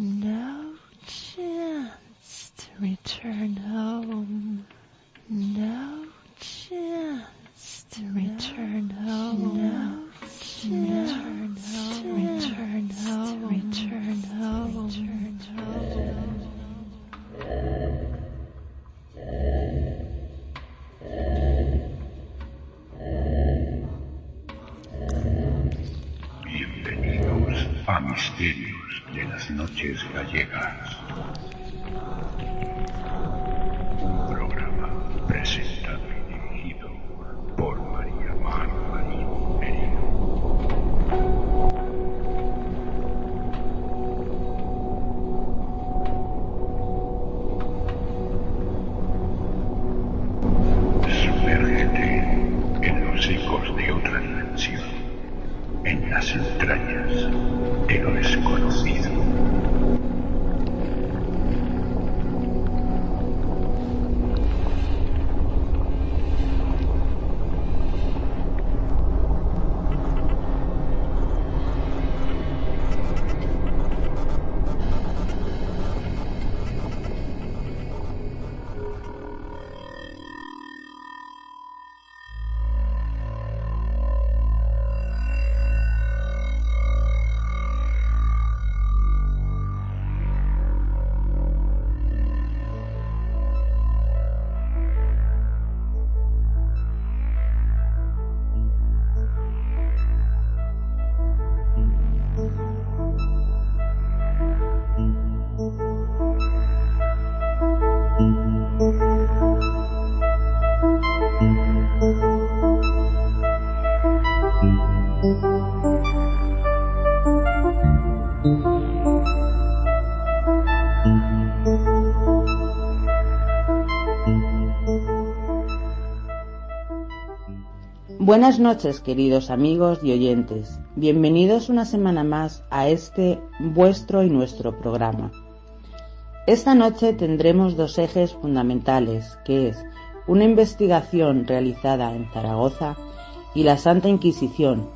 No chance to return home. No chance to return home. No chance to return home. Return home. Return home. Bienvenidos a Misterios de las Noches Gallegas. Un programa presentado y dirigido por María Mar Marín Merino. Sumérgete en los ecos de otra dimensión, en las entrañas de lo desconocido. Buenas noches, queridos amigos y oyentes. Bienvenidos una semana más a este vuestro y nuestro programa. Esta noche tendremos dos ejes fundamentales, que es una investigación realizada en Zaragoza y la Santa Inquisición,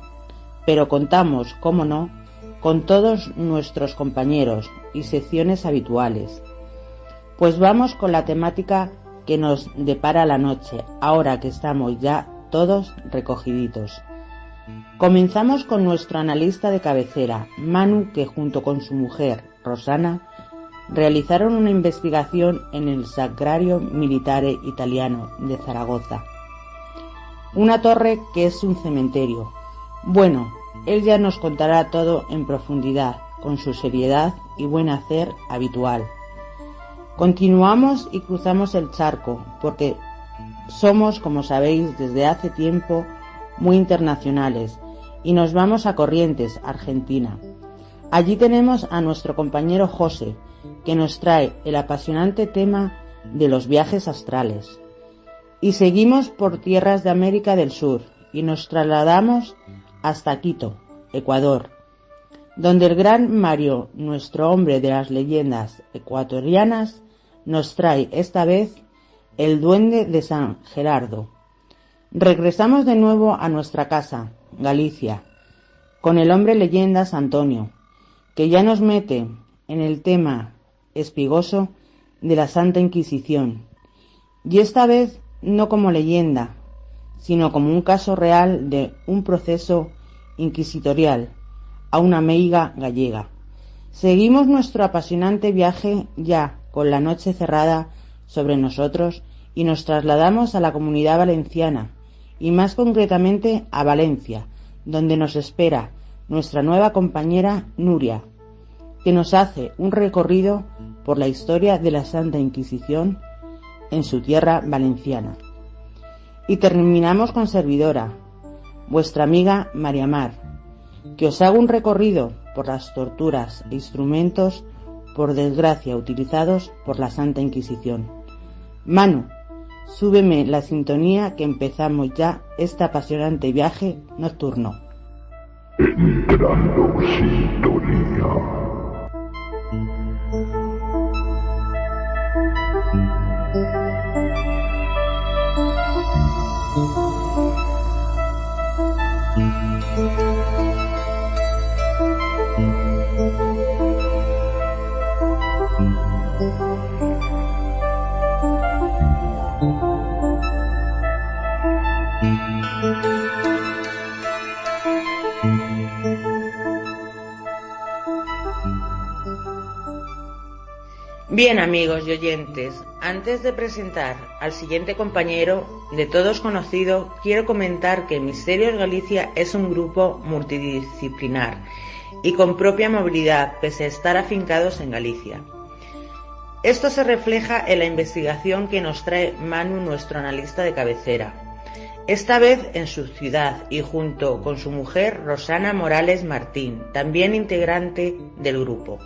pero contamos, cómo no, con todos nuestros compañeros y secciones habituales. Pues vamos con la temática que nos depara la noche, ahora que estamos ya todos recogiditos. Comenzamos con nuestro analista de cabecera, Manu, que junto con su mujer, Rosana, realizaron una investigación en el Sacrario Militare Italiano de Zaragoza. Una torre que es un cementerio. Bueno, él ya nos contará todo en profundidad, con su seriedad y buen hacer habitual. Continuamos y cruzamos el charco, porque somos, como sabéis, desde hace tiempo muy internacionales y nos vamos a Corrientes, Argentina. Allí tenemos a nuestro compañero José, que nos trae el apasionante tema de los viajes astrales. Y seguimos por tierras de América del Sur y nos trasladamos hasta Quito, Ecuador, donde el gran Mario, nuestro hombre de las leyendas ecuatorianas, nos trae esta vez el Duende de San Gerardo. Regresamos de nuevo a nuestra casa, Galicia, con el hombre leyendas Antonio, que ya nos mete en el tema espigoso de la Santa Inquisición, y esta vez no como leyenda, sino como un caso real de un proceso inquisitorial a una meiga gallega. Seguimos nuestro apasionante viaje ya con la noche cerrada sobre nosotros y nos trasladamos a la Comunidad Valenciana y más concretamente a Valencia, donde nos espera nuestra nueva compañera Nuria, que nos hace un recorrido por la historia de la Santa Inquisición en su tierra valenciana. Y terminamos con servidora, vuestra amiga María Mar, que os hago un recorrido por las torturas e instrumentos, por desgracia, utilizados por la Santa Inquisición. Manu, súbeme la sintonía que empezamos ya este apasionante viaje nocturno. Entrando sintonía. Bien, amigos y oyentes, antes de presentar al siguiente compañero, de todos conocido, quiero comentar que Misterios Galicia es un grupo multidisciplinar y con propia movilidad, pese a estar afincados en Galicia. Esto se refleja en la investigación que nos trae Manu, nuestro analista de cabecera, esta vez en su ciudad y junto con su mujer Rosana Morales Martín, también integrante del grupo.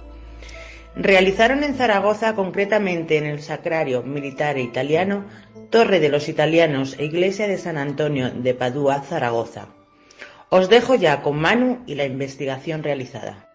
Realizaron en Zaragoza, concretamente en el Sacrario Militare Italiano, Torre de los Italianos e Iglesia de San Antonio de Padua, Zaragoza. Os dejo ya con Manu y la investigación realizada.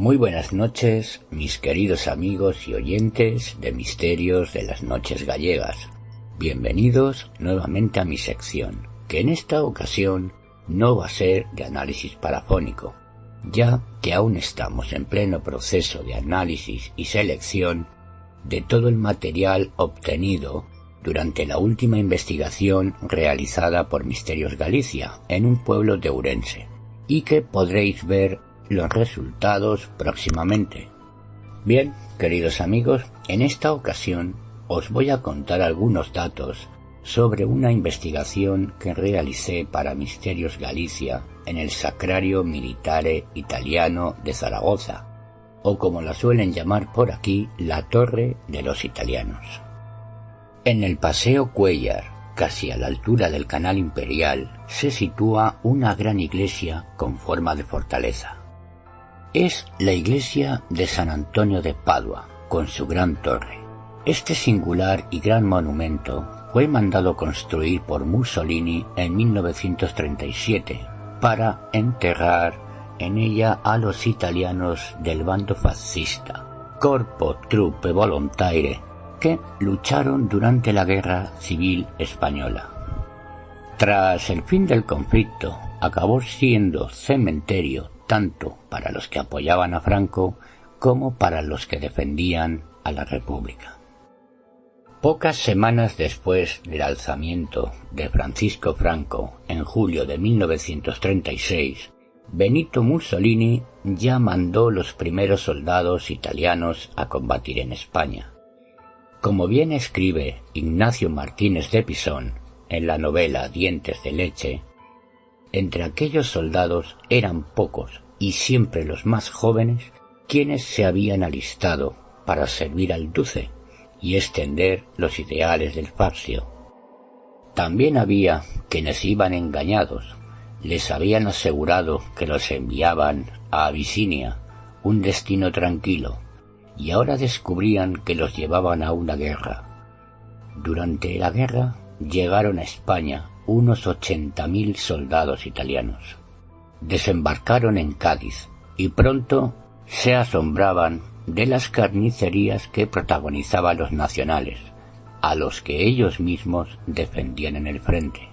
Muy buenas noches, mis queridos amigos y oyentes de Misterios de las Noches Gallegas. Bienvenidos nuevamente a mi sección, que en esta ocasión no va a ser de análisis parafónico, ya que aún estamos en pleno proceso de análisis y selección de todo el material obtenido durante la última investigación realizada por Misterios Galicia en un pueblo de Ourense, y que podréis ver los resultados próximamente. Bien, queridos amigos, en esta ocasión os voy a contar algunos datos sobre una investigación que realicé para Misterios Galicia en el Sacrario Militare Italiano de Zaragoza, o como la suelen llamar por aquí, la Torre de los Italianos. En el Paseo Cuéllar, casi a la altura del Canal Imperial, se sitúa una gran iglesia con forma de fortaleza. Es la iglesia de San Antonio de Padua, con su gran torre. Este singular y gran monumento fue mandado construir por Mussolini en 1937 para enterrar en ella a los italianos del bando fascista, Corpo Truppe Volontarie, que lucharon durante la Guerra Civil Española. Tras el fin del conflicto, acabó siendo cementerio tanto para los que apoyaban a Franco como para los que defendían a la República. Pocas semanas después del alzamiento de Francisco Franco en julio de 1936, Benito Mussolini ya mandó los primeros soldados italianos a combatir en España. Como bien escribe Ignacio Martínez de Pisón en la novela Dientes de leche, entre aquellos soldados eran pocos, y siempre los más jóvenes, quienes se habían alistado para servir al Duce y extender los ideales del fascio. También había quienes iban engañados, les habían asegurado que los enviaban a Abisinia, un destino tranquilo, y ahora descubrían que los llevaban a una guerra. Durante la guerra llegaron a España unos 80.000 soldados italianos. Desembarcaron en Cádiz y pronto se asombraban de las carnicerías que protagonizaban los nacionales, a los que ellos mismos defendían en el frente.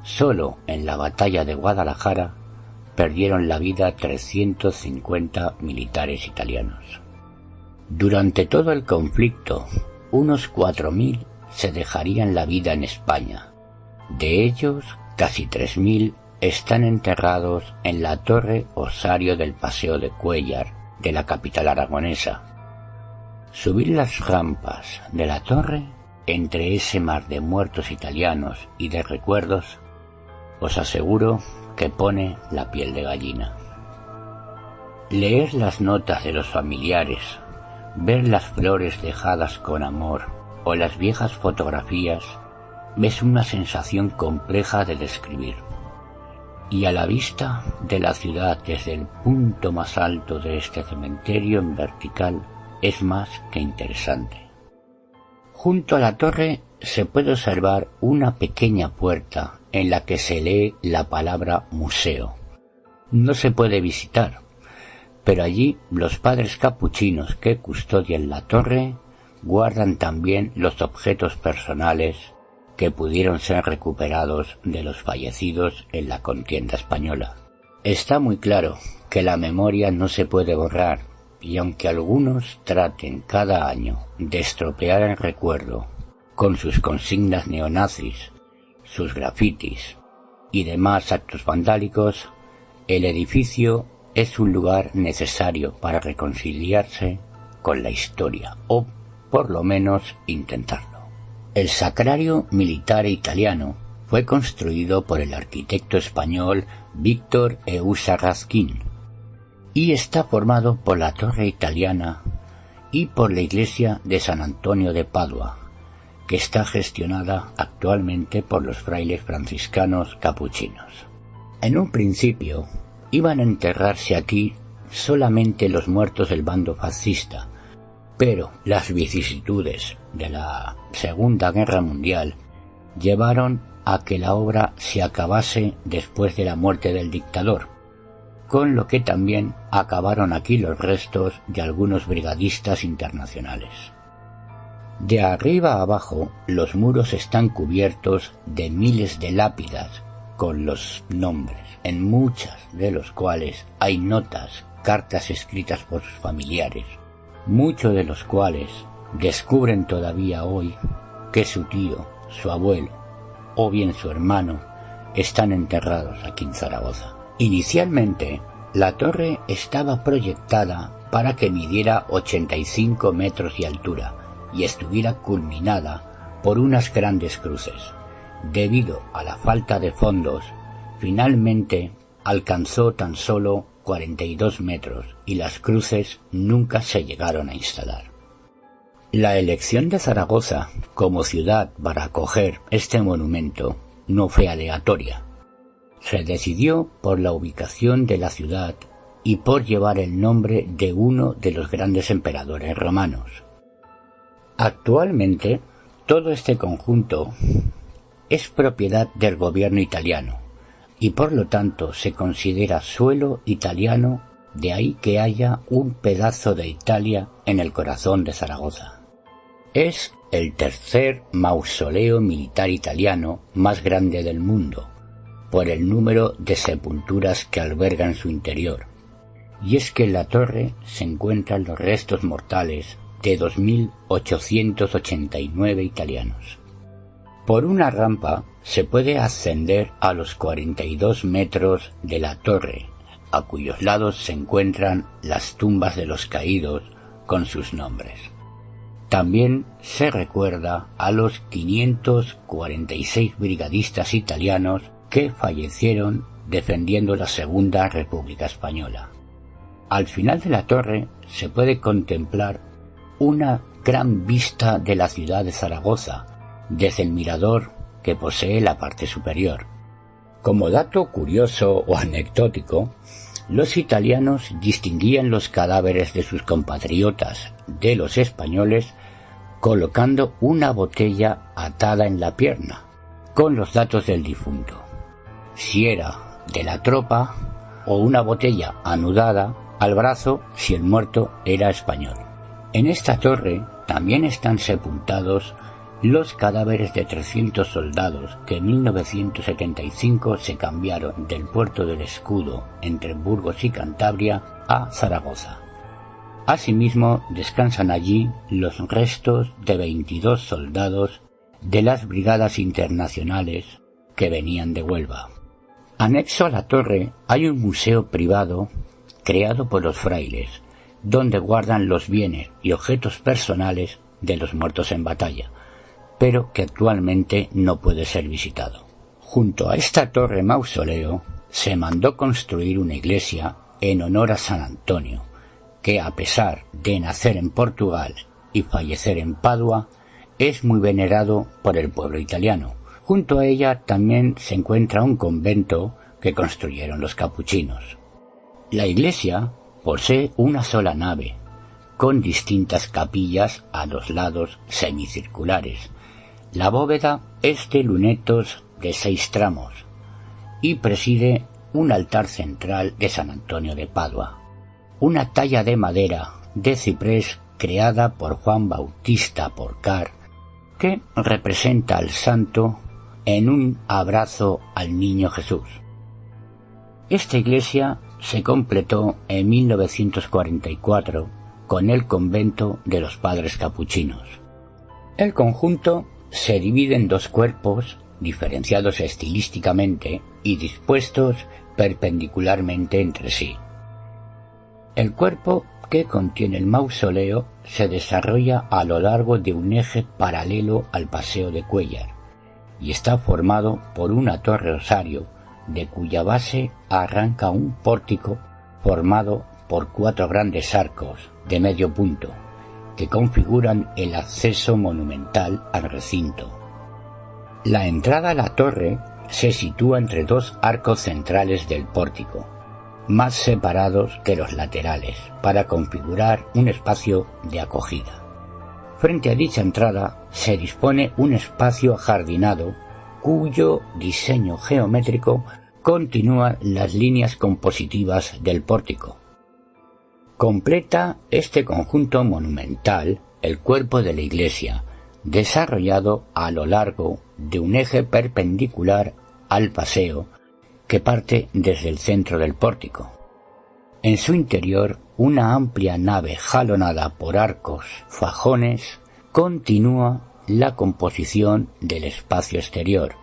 Solo en la batalla de Guadalajara perdieron la vida 350 militares italianos. Durante todo el conflicto, unos 4.000 se dejarían la vida en España. De ellos, casi 3.000 están enterrados en la Torre Osario del Paseo de Cuéllar de la capital aragonesa. Subir las rampas de la torre, entre ese mar de muertos italianos y de recuerdos, os aseguro que pone la piel de gallina. Leer las notas de los familiares, ver las flores dejadas con amor o las viejas fotografías, es una sensación compleja de describir. Y a la vista de la ciudad desde el punto más alto de este cementerio en vertical es más que interesante. Junto a la torre se puede observar una pequeña puerta en la que se lee la palabra museo. No se puede visitar, pero allí los padres capuchinos que custodian la torre guardan también los objetos personales que pudieron ser recuperados de los fallecidos en la contienda española. Está muy claro que la memoria no se puede borrar, y aunque algunos traten cada año de estropear el recuerdo con sus consignas neonazis, sus grafitis y demás actos vandálicos, el edificio es un lugar necesario para reconciliarse con la historia, o por lo menos intentarlo. El Sacrario Militare Italiano fue construido por el arquitecto español Víctor Eusa-Raskin y está formado por la torre italiana y por la iglesia de San Antonio de Padua, que está gestionada actualmente por los frailes franciscanos capuchinos. En un principio iban a enterrarse aquí solamente los muertos del bando fascista, pero las vicisitudes de la Segunda Guerra Mundial llevaron a que la obra se acabase después de la muerte del dictador, con lo que también acabaron aquí los restos de algunos brigadistas internacionales. De arriba a abajo, los muros están cubiertos de miles de lápidas con los nombres, en muchas de los cuales hay notas, cartas escritas por sus familiares, muchos de los cuales descubren todavía hoy que su tío, su abuelo o bien su hermano están enterrados aquí en Zaragoza. Inicialmente, la torre estaba proyectada para que midiera 85 metros de altura y estuviera culminada por unas grandes cruces. Debido a la falta de fondos, finalmente alcanzó tan solo 42 metros y las cruces nunca se llegaron a instalar. La elección de Zaragoza como ciudad para acoger este monumento no fue aleatoria. Se decidió por la ubicación de la ciudad y por llevar el nombre de uno de los grandes emperadores romanos. Actualmente, todo este conjunto es propiedad del gobierno italiano y por lo tanto se considera suelo italiano, de ahí que haya un pedazo de Italia en el corazón de Zaragoza. Es el tercer mausoleo militar italiano más grande del mundo, por el número de sepulturas que alberga en su interior, y es que en la torre se encuentran los restos mortales de 2.889 italianos. Por una rampa se puede ascender a los 42 metros de la torre, a cuyos lados se encuentran las tumbas de los caídos con sus nombres. También se recuerda a los 546 brigadistas italianos que fallecieron defendiendo la Segunda República Española. Al final de la torre se puede contemplar una gran vista de la ciudad de Zaragoza, desde el mirador que posee la parte superior. Como dato curioso o anecdótico, los italianos distinguían los cadáveres de sus compatriotas de los españoles colocando una botella atada en la pierna, con los datos del difunto, si era de la tropa, o una botella anudada al brazo si el muerto era español. En esta torre también están sepultados los cadáveres de 300 soldados que en 1975 se cambiaron del puerto del Escudo entre Burgos y Cantabria a Zaragoza. Asimismo, descansan allí los restos de 22 soldados de las brigadas internacionales que venían de Huelva. Anexo a la torre hay un museo privado creado por los frailes, donde guardan los bienes y objetos personales de los muertos en batalla, pero que actualmente no puede ser visitado. Junto a esta torre mausoleo se mandó construir una iglesia en honor a San Antonio, que a pesar de nacer en Portugal y fallecer en Padua, es muy venerado por el pueblo italiano. Junto a ella también se encuentra un convento que construyeron los capuchinos. La iglesia posee una sola nave, con distintas capillas a los lados semicirculares. La bóveda es de lunetos de 6 tramos y preside un altar central de San Antonio de Padua, una talla de madera de ciprés creada por Juan Bautista Porcar, que representa al santo en un abrazo al niño Jesús. Esta iglesia se completó en 1944 con el convento de los Padres Capuchinos. El conjunto se divide en 2 cuerpos diferenciados estilísticamente y dispuestos perpendicularmente entre sí. El cuerpo que contiene el mausoleo se desarrolla a lo largo de un eje paralelo al Paseo de Cuéllar y está formado por una torre osario de cuya base arranca un pórtico formado por 4 grandes arcos de medio punto que configuran el acceso monumental al recinto. La entrada a la torre se sitúa entre 2 arcos centrales del pórtico, más separados que los laterales, para configurar un espacio de acogida. Frente a dicha entrada se dispone un espacio ajardinado cuyo diseño geométrico continúa las líneas compositivas del pórtico. Completa este conjunto monumental el cuerpo de la iglesia, desarrollado a lo largo de un eje perpendicular al paseo que parte desde el centro del pórtico. En su interior, una amplia nave jalonada por arcos fajones continúa la composición del espacio exterior.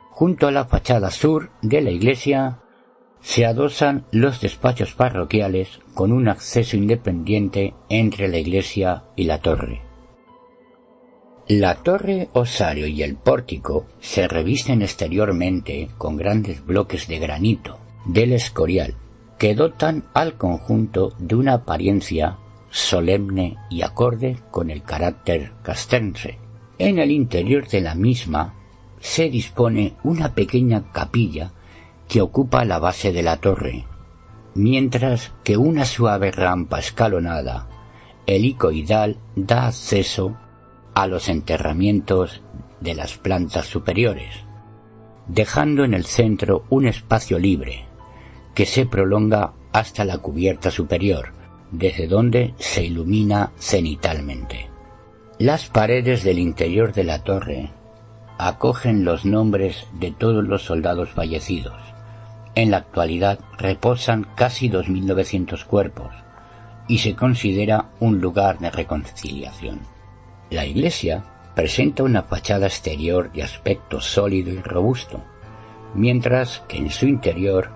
Junto a la fachada sur de la iglesia se adosan los despachos parroquiales con un acceso independiente entre la iglesia y la torre. La torre osario y el pórtico se revisten exteriormente con grandes bloques de granito del Escorial que dotan al conjunto de una apariencia solemne y acorde con el carácter castrense. En el interior de la misma se dispone una pequeña capilla que ocupa la base de la torre, mientras que una suave rampa escalonada helicoidal da acceso a los enterramientos de las plantas superiores, dejando en el centro un espacio libre que se prolonga hasta la cubierta superior, desde donde se ilumina cenitalmente. Las paredes del interior de la torre acogen los nombres de todos los soldados fallecidos. En la actualidad reposan casi 2.900 cuerpos y se considera un lugar de reconciliación. La iglesia presenta una fachada exterior de aspecto sólido y robusto, mientras que en su interior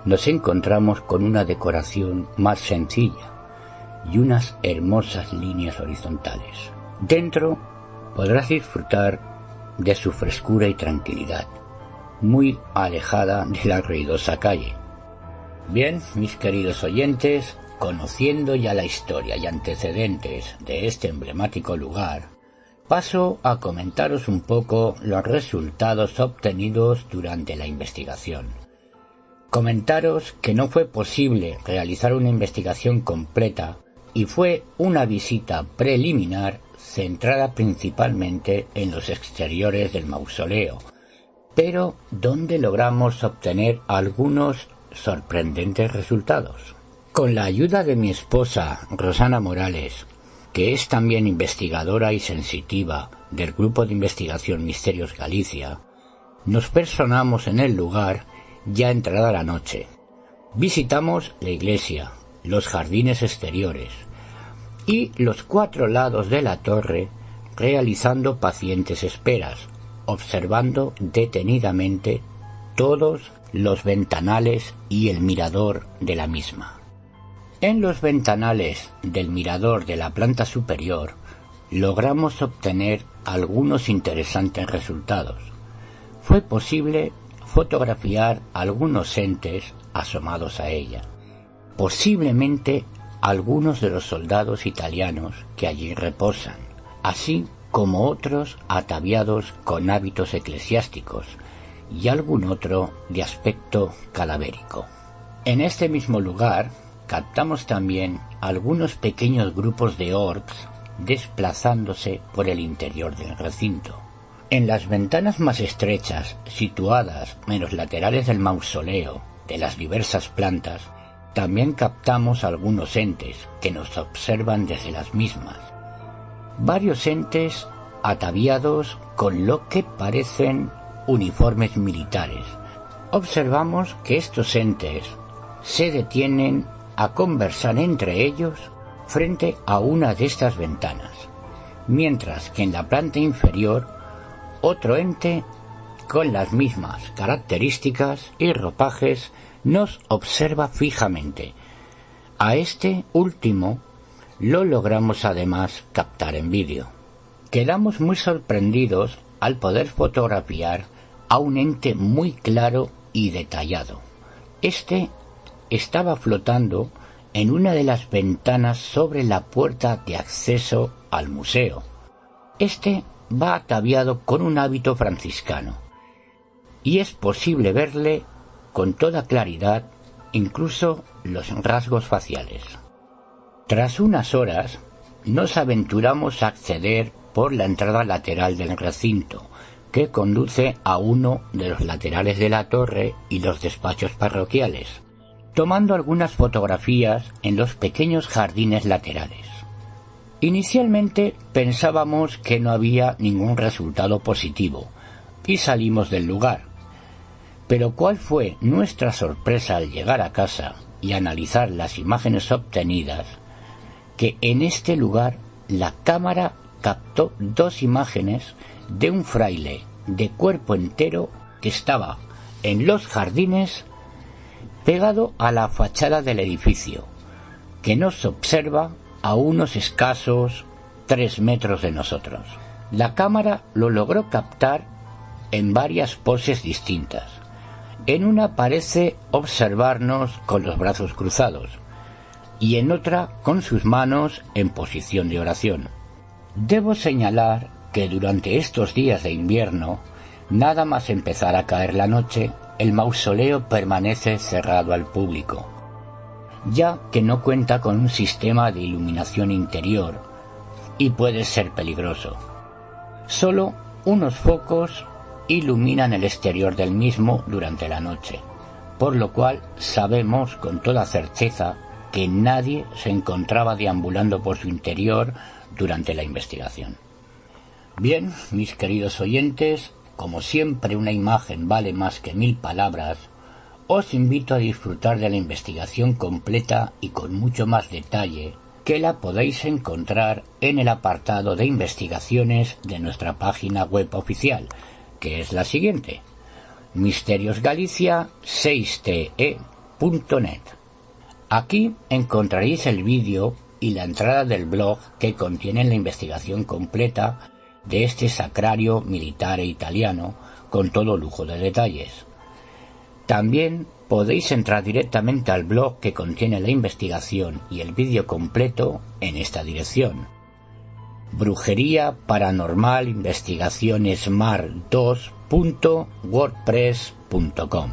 nos encontramos con una decoración más sencilla y unas hermosas líneas horizontales. Dentro podrás disfrutar de su frescura y tranquilidad, muy alejada de la ruidosa calle. Bien, mis queridos oyentes, conociendo ya la historia y antecedentes de este emblemático lugar, paso a comentaros un poco los resultados obtenidos durante la investigación. Comentaros que no fue posible realizar una investigación completa y fue una visita preliminar centrada principalmente en los exteriores del mausoleo, pero donde logramos obtener algunos sorprendentes resultados. Con la ayuda de mi esposa Rosana Morales, que es también investigadora y sensitiva del Grupo de Investigación Misterios Galicia, nos personamos en el lugar ya entrada la noche. Visitamos la iglesia, los jardines exteriores y los 4 lados de la torre, realizando pacientes esperas, observando detenidamente todos los ventanales y el mirador de la misma. En los ventanales del mirador de la planta superior logramos obtener algunos interesantes resultados. Fue posible fotografiar algunos entes asomados a ella, posiblemente algunos de los soldados italianos que allí reposan, así como otros ataviados con hábitos eclesiásticos y algún otro de aspecto cadavérico. En este mismo lugar captamos también algunos pequeños grupos de orcs desplazándose por el interior del recinto. En las ventanas más estrechas, situadas en los laterales del mausoleo, de las diversas plantas, también captamos algunos entes que nos observan desde las mismas. Varios entes ataviados con lo que parecen uniformes militares. Observamos que estos entes se detienen a conversar entre ellos frente a una de estas ventanas, mientras que en la planta inferior otro ente con las mismas características y ropajes nos observa fijamente. A este último lo logramos además captar en vídeo. Quedamos muy sorprendidos al poder fotografiar a un ente muy claro y detallado. Este estaba flotando en una de las ventanas sobre la puerta de acceso al museo. Este va ataviado con un hábito franciscano y es posible verle con toda claridad, incluso los rasgos faciales. Tras unas horas, nos aventuramos a acceder por la entrada lateral del recinto, que conduce a uno de los laterales de la torre y los despachos parroquiales, tomando algunas fotografías en los pequeños jardines laterales. Inicialmente pensábamos que no había ningún resultado positivo y salimos del lugar. Pero ¿cuál fue nuestra sorpresa al llegar a casa y analizar las imágenes obtenidas? Que en este lugar la cámara captó dos imágenes de un fraile de cuerpo entero que estaba en los jardines pegado a la fachada del edificio, que nos observa a unos escasos 3 metros de nosotros. La cámara lo logró captar en varias poses distintas. En una parece observarnos con los brazos cruzados y en otra con sus manos en posición de oración. Debo señalar que durante estos días de invierno, nada más empezar a caer la noche, el mausoleo permanece cerrado al público, ya que no cuenta con un sistema de iluminación interior y puede ser peligroso. Solo unos focos iluminan el exterior del mismo durante la noche, por lo cual sabemos con toda certeza que nadie se encontraba deambulando por su interior durante la investigación. Bien, mis queridos oyentes, como siempre una imagen vale más que 1000 palabras, os invito a disfrutar de la investigación completa y con mucho más detalle, que la podéis encontrar en el apartado de investigaciones de nuestra página web oficial, que es la siguiente: misteriosgalicia6te.net. Aquí encontraréis el vídeo y la entrada del blog que contienen la investigación completa de este sacrario militar italiano con todo lujo de detalles. También podéis entrar directamente al blog que contiene la investigación y el vídeo completo en esta dirección: Brujería Paranormal Investigaciones mar2.wordpress.com.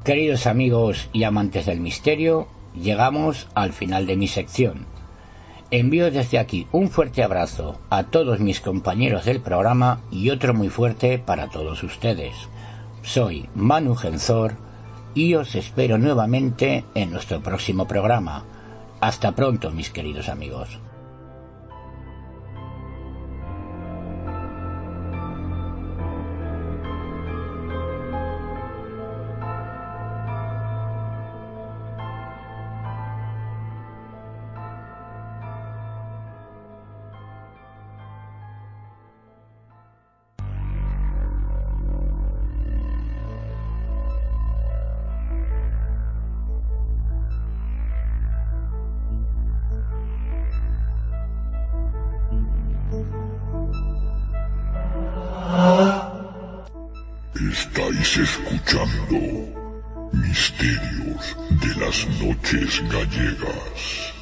Queridos amigos y amantes del misterio, llegamos al final de mi sección. Envío desde aquí un fuerte abrazo a todos mis compañeros del programa y otro muy fuerte para todos ustedes. Soy Manu Genzor y os espero nuevamente en nuestro próximo programa. Hasta pronto, mis queridos amigos. Estáis escuchando Misterios de las Noches Gallegas.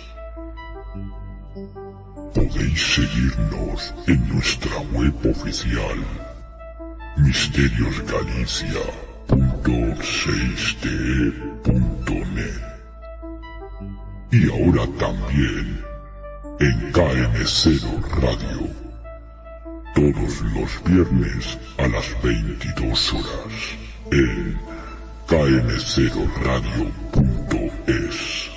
Podéis seguirnos en nuestra web oficial misteriosgalicia.6te.net y ahora también en KM0 Radio. Todos los viernes a las 22 horas en km0radio.es.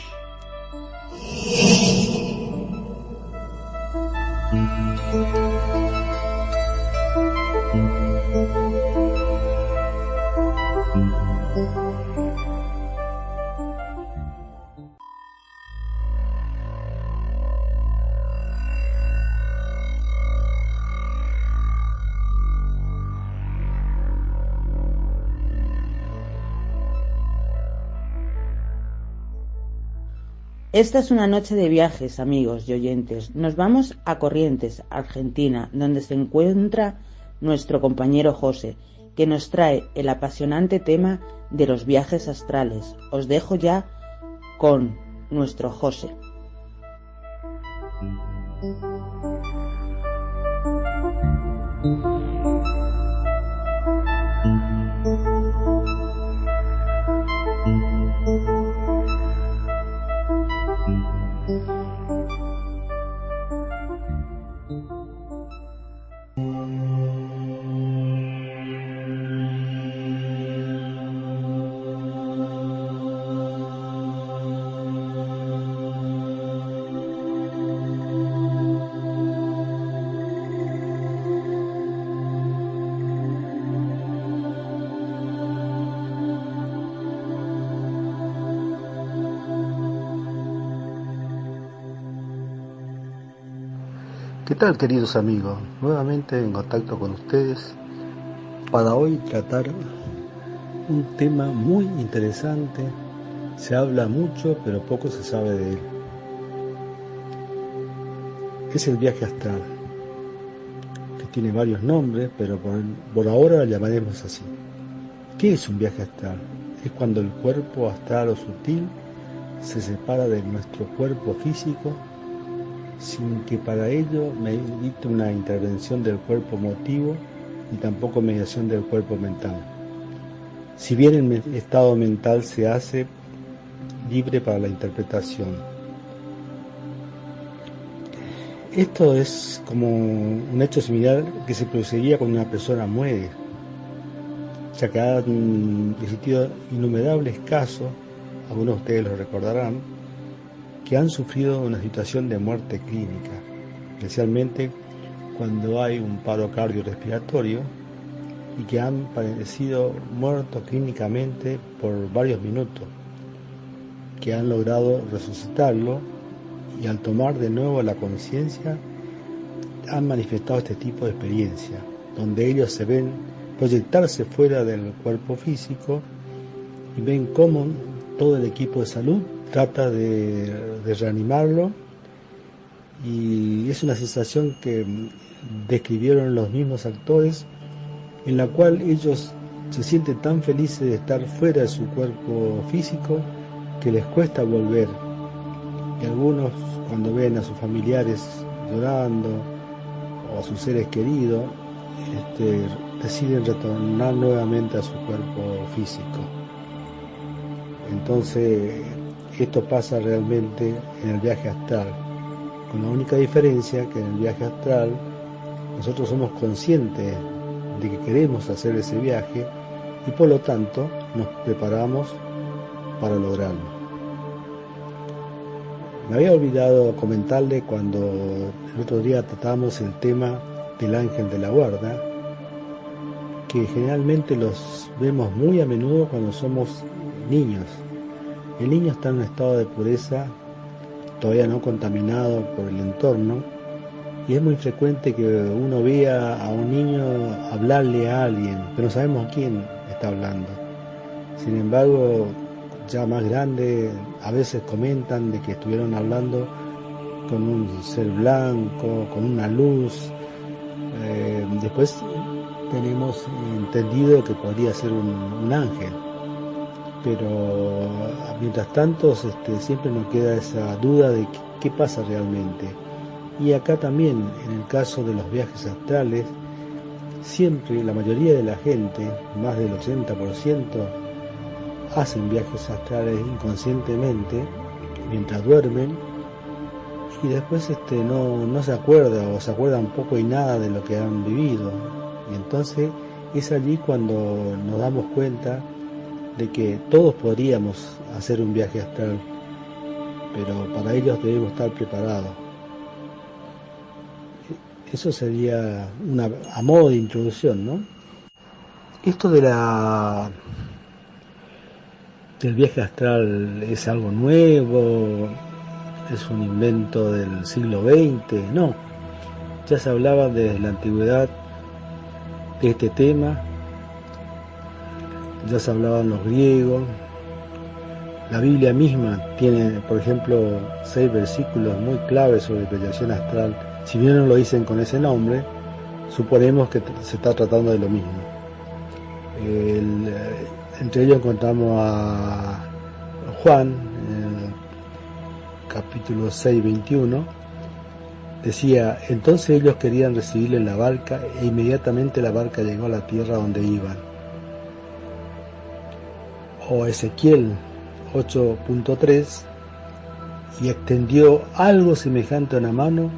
Esta es una noche de viajes, amigos y oyentes. Nos vamos a Corrientes, Argentina, donde se encuentra nuestro compañero José, que nos trae el apasionante tema de los viajes astrales. Os dejo ya con nuestro José. ¿Qué tal, queridos amigos? Nuevamente en contacto con ustedes para hoy tratar un tema muy interesante. Se habla mucho, pero poco se sabe de él. Es el viaje astral, que tiene varios nombres, pero por ahora lo llamaremos así. ¿Qué es un viaje astral? Es cuando el cuerpo astral o sutil se separa de nuestro cuerpo físico sin que para ello medite una intervención del cuerpo emotivo ni tampoco mediación del cuerpo mental. Si bien el estado mental se hace libre para la interpretación. Esto es como un hecho similar que se produciría cuando una persona muere, ya que han existido innumerables casos, algunos de ustedes lo recordarán, que han sufrido una situación de muerte clínica, especialmente cuando hay un paro cardiorrespiratorio y que han padecido muertos clínicamente por varios minutos, que han logrado resucitarlo y al tomar de nuevo la conciencia han manifestado este tipo de experiencia, donde ellos se ven proyectarse fuera del cuerpo físico y ven cómo todo el equipo de salud trata de reanimarlo, y es una sensación que describieron los mismos actores, en la cual ellos se sienten tan felices de estar fuera de su cuerpo físico que les cuesta volver, y algunos cuando ven a sus familiares llorando o a sus seres queridos deciden retornar nuevamente a su cuerpo físico. Entonces esto pasa realmente en el viaje astral, con la única diferencia que en el viaje astral nosotros somos conscientes de que queremos hacer ese viaje y por lo tanto nos preparamos para lograrlo. Me había olvidado comentarle cuando el otro día tratamos el tema del ángel de la guarda, que generalmente los vemos muy a menudo cuando somos niños. El niño está en un estado de pureza, todavía no contaminado por el entorno, y es muy frecuente que uno vea a un niño hablarle a alguien, pero no sabemos a quién está hablando. Sin embargo, ya más grande, a veces comentan de que estuvieron hablando con un ser blanco, con una luz. Después tenemos entendido que podría ser un ángel. Pero mientras tanto siempre nos queda esa duda de qué pasa realmente. Y acá también, en el caso de los viajes astrales, siempre la mayoría de la gente, más del 80%, hacen viajes astrales inconscientemente mientras duermen, y después no se acuerda o se acuerda un poco y nada de lo que han vivido. Y entonces es allí cuando nos damos cuenta de que todos podríamos hacer un viaje astral, pero para ellos debemos estar preparados. Eso sería a modo de introducción, ¿no? Esto del viaje astral es algo nuevo, es un invento del siglo XX, no. Ya se hablaba desde la antigüedad de este tema, ya se hablaban los griegos. La Biblia misma tiene, por ejemplo, 6 versículos muy claves sobre proyección astral. Si bien no lo dicen con ese nombre, suponemos que se está tratando de lo mismo. Entre ellos encontramos a Juan, en el capítulo 6, 21, decía: entonces ellos querían recibirle en la barca, e inmediatamente la barca llegó a la tierra donde iban. O Ezequiel 8.3, y extendió algo semejante a una mano,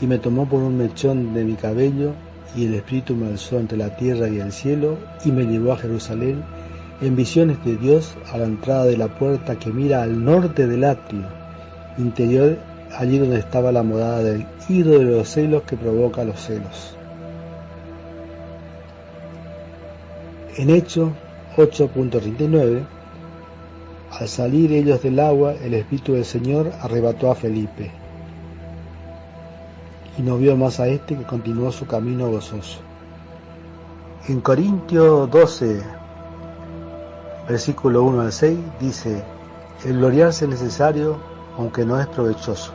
y me tomó por un mechón de mi cabello, y el Espíritu me alzó entre la tierra y el cielo, y me llevó a Jerusalén, en visiones de Dios, a la entrada de la puerta que mira al norte del atrio interior, allí donde estaba la morada del hidro de los celos que provoca los celos. En Hechos 8.39, al salir ellos del agua, el Espíritu del Señor arrebató a Felipe, y no vio más a que continuó su camino gozoso. En Corintios 12, versículo 1 al 6, dice: el gloriarse es necesario, aunque no es provechoso.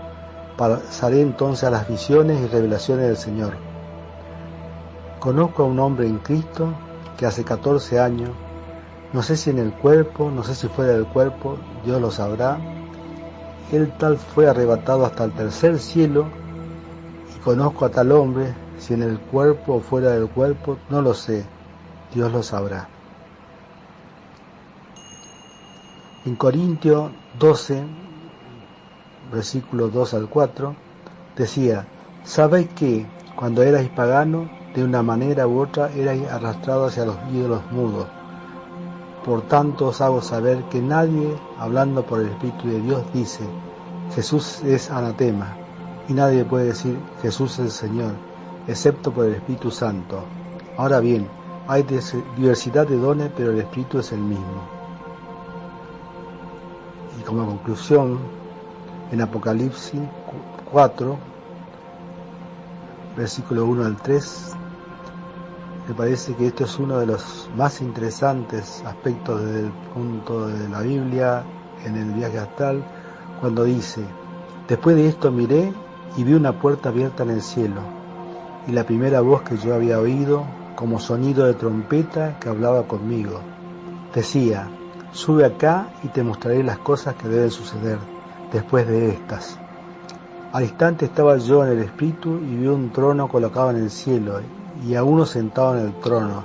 Pasaré entonces a las visiones y revelaciones del Señor. Conozco a un hombre en Cristo que hace 14 años, no sé si en el cuerpo, no sé si fuera del cuerpo, Dios lo sabrá, él tal fue arrebatado hasta el tercer cielo, y conozco a tal hombre, si en el cuerpo o fuera del cuerpo, no lo sé, Dios lo sabrá. En Corintios 12, versículos 2 al 4, decía: sabéis que, cuando erais paganos, de una manera u otra erais arrastrados hacia los ídolos mudos. Por tanto os hago saber que nadie, hablando por el Espíritu de Dios, dice: Jesús es anatema, y nadie puede decir: Jesús es el Señor, excepto por el Espíritu Santo. Ahora bien, hay diversidad de dones, pero el Espíritu es el mismo. Y como conclusión, en Apocalipsis 4, versículo 1 al 3, me parece que esto es uno de los más interesantes aspectos desde el punto de la Biblia en el viaje astral, cuando dice: después de esto miré y vi una puerta abierta en el cielo, y la primera voz que yo había oído, como sonido de trompeta, que hablaba conmigo, decía: sube acá y te mostraré las cosas que deben suceder después de estas. Al instante estaba yo en el Espíritu y vi un trono colocado en el cielo, y a uno sentado en el trono,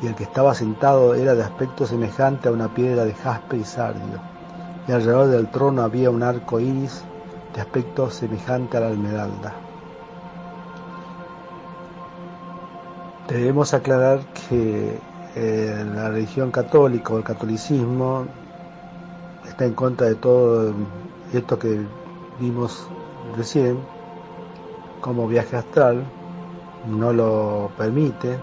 y el que estaba sentado era de aspecto semejante a una piedra de jaspe y sardio, y alrededor del trono había un arco iris de aspecto semejante a la esmeralda. Debemos aclarar que la religión católica o el catolicismo está en contra de todo esto que vimos recién como viaje astral, no lo permite,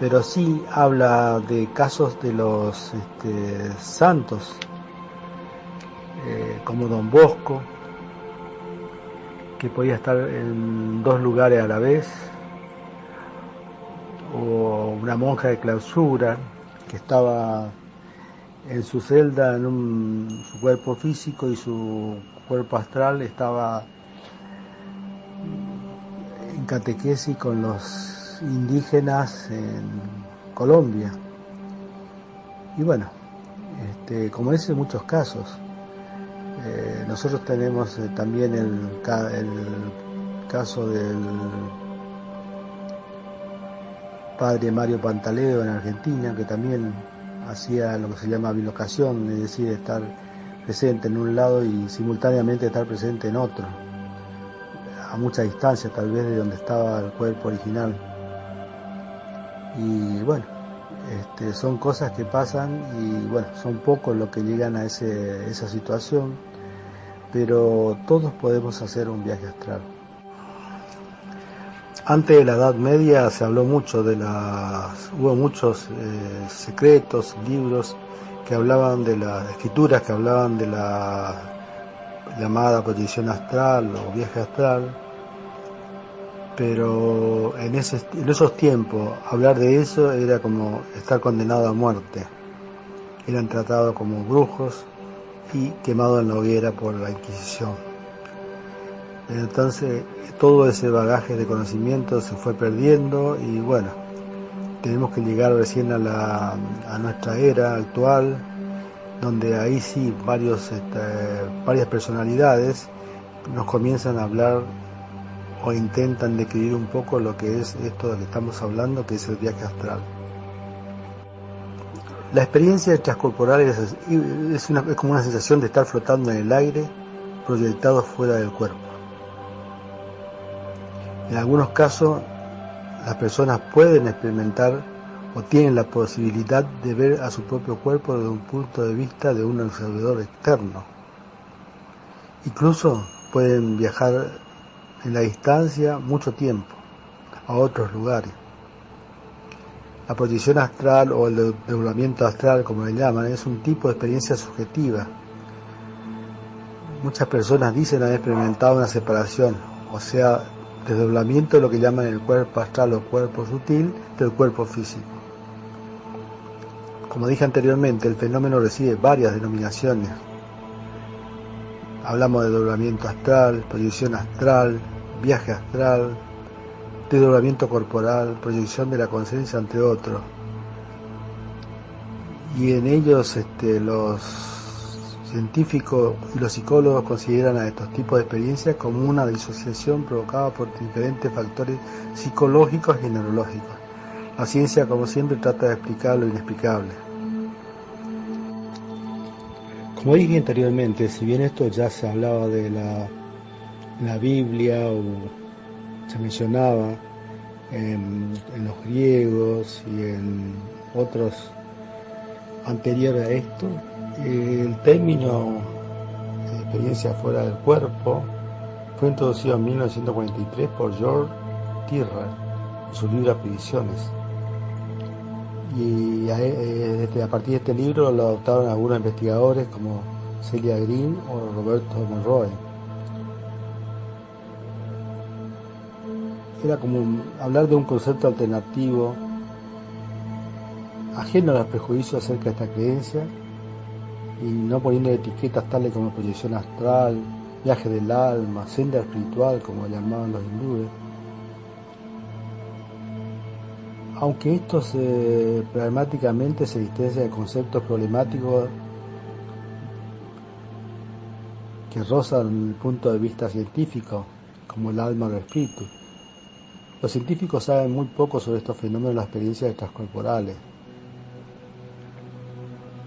pero sí habla de casos de los santos, como Don Bosco, que podía estar en 2 lugares a la vez, o una monja de clausura que estaba en su celda, su cuerpo físico, y su cuerpo astral estaba en catequesis con los indígenas en Colombia. Y bueno, como ese, muchos casos. Nosotros tenemos también el caso del padre Mario Pantaleo en Argentina, que también hacía lo que se llama bilocación, es decir, estar presente en un lado y simultáneamente estar presente en otro, a mucha distancia tal vez de donde estaba el cuerpo original. Y bueno, son cosas que pasan y bueno, son pocos los que llegan a esa situación, pero todos podemos hacer un viaje astral. Antes de la Edad Media se habló mucho hubo muchos secretos, libros que hablaban de las escrituras, que hablaban de la llamada proyección astral o viaje astral, pero en esos tiempos hablar de eso era como estar condenado a muerte. Eran tratados como brujos y quemados en la hoguera por la Inquisición. Entonces todo ese bagaje de conocimiento se fue perdiendo y bueno, tenemos que llegar recién a nuestra era actual, donde ahí sí varias personalidades nos comienzan a hablar o intentan describir un poco lo que es esto de que estamos hablando, que es el viaje astral. La experiencia extracorporal es como una sensación de estar flotando en el aire, proyectado fuera del cuerpo. En algunos casos, las personas pueden experimentar o tienen la posibilidad de ver a su propio cuerpo desde un punto de vista de un observador externo. Incluso pueden viajar en la distancia mucho tiempo a otros lugares. La proyección astral o el desdoblamiento astral, como le llaman, es un tipo de experiencia subjetiva. Muchas personas dicen haber experimentado una separación, o sea, desdoblamiento de lo que llaman el cuerpo astral o cuerpo sutil del cuerpo físico. Como dije anteriormente, el fenómeno recibe varias denominaciones. Hablamos de desdoblamiento astral, proyección astral, viaje astral, desdoblamiento corporal, proyección de la conciencia, entre otros. Y en ellos los científicos y los psicólogos consideran a estos tipos de experiencias como una disociación provocada por diferentes factores psicológicos y neurológicos. La ciencia, como siempre, trata de explicar lo inexplicable. Como dije anteriormente, si bien esto ya se hablaba de la Biblia o se mencionaba en los griegos y en otros anteriores a esto, el término de experiencia fuera del cuerpo fue introducido en 1943 por George Tyrrell en su libro Apariciones. Y a partir de este libro lo adoptaron algunos investigadores como Celia Green o Roberto Monroe. Era como hablar de un concepto alternativo, ajeno a los prejuicios acerca de esta creencia y no poniendo etiquetas tales como proyección astral, viaje del alma, senda espiritual, como llamaban los hindúes. Aunque estos pragmáticamente se distancian de conceptos problemáticos que rozan el punto de vista científico, como el alma o el espíritu. Los científicos saben muy poco sobre estos fenómenos de las experiencias extracorporales.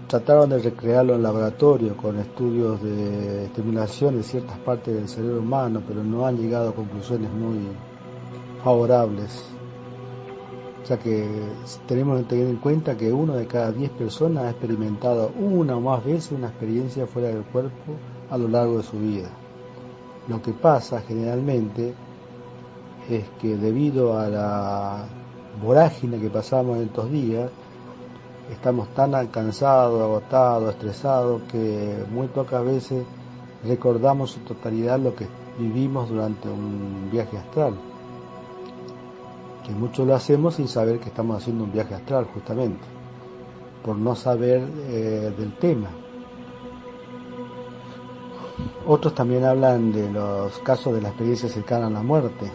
Trataron de recrearlo en laboratorio con estudios de estimulación de ciertas partes del cerebro humano, pero no han llegado a conclusiones muy favorables. O sea que tenemos que tener en cuenta que 1 de cada 10 personas ha experimentado una o más veces una experiencia fuera del cuerpo a lo largo de su vida. Lo que pasa generalmente es que debido a la vorágine que pasamos en estos días, estamos tan cansados, agotados, estresados, que muy pocas veces recordamos en totalidad lo que vivimos durante un viaje astral. Que muchos lo hacemos sin saber que estamos haciendo un viaje astral, justamente, por no saber del tema. Otros también hablan de los casos de la experiencia cercana a la muerte,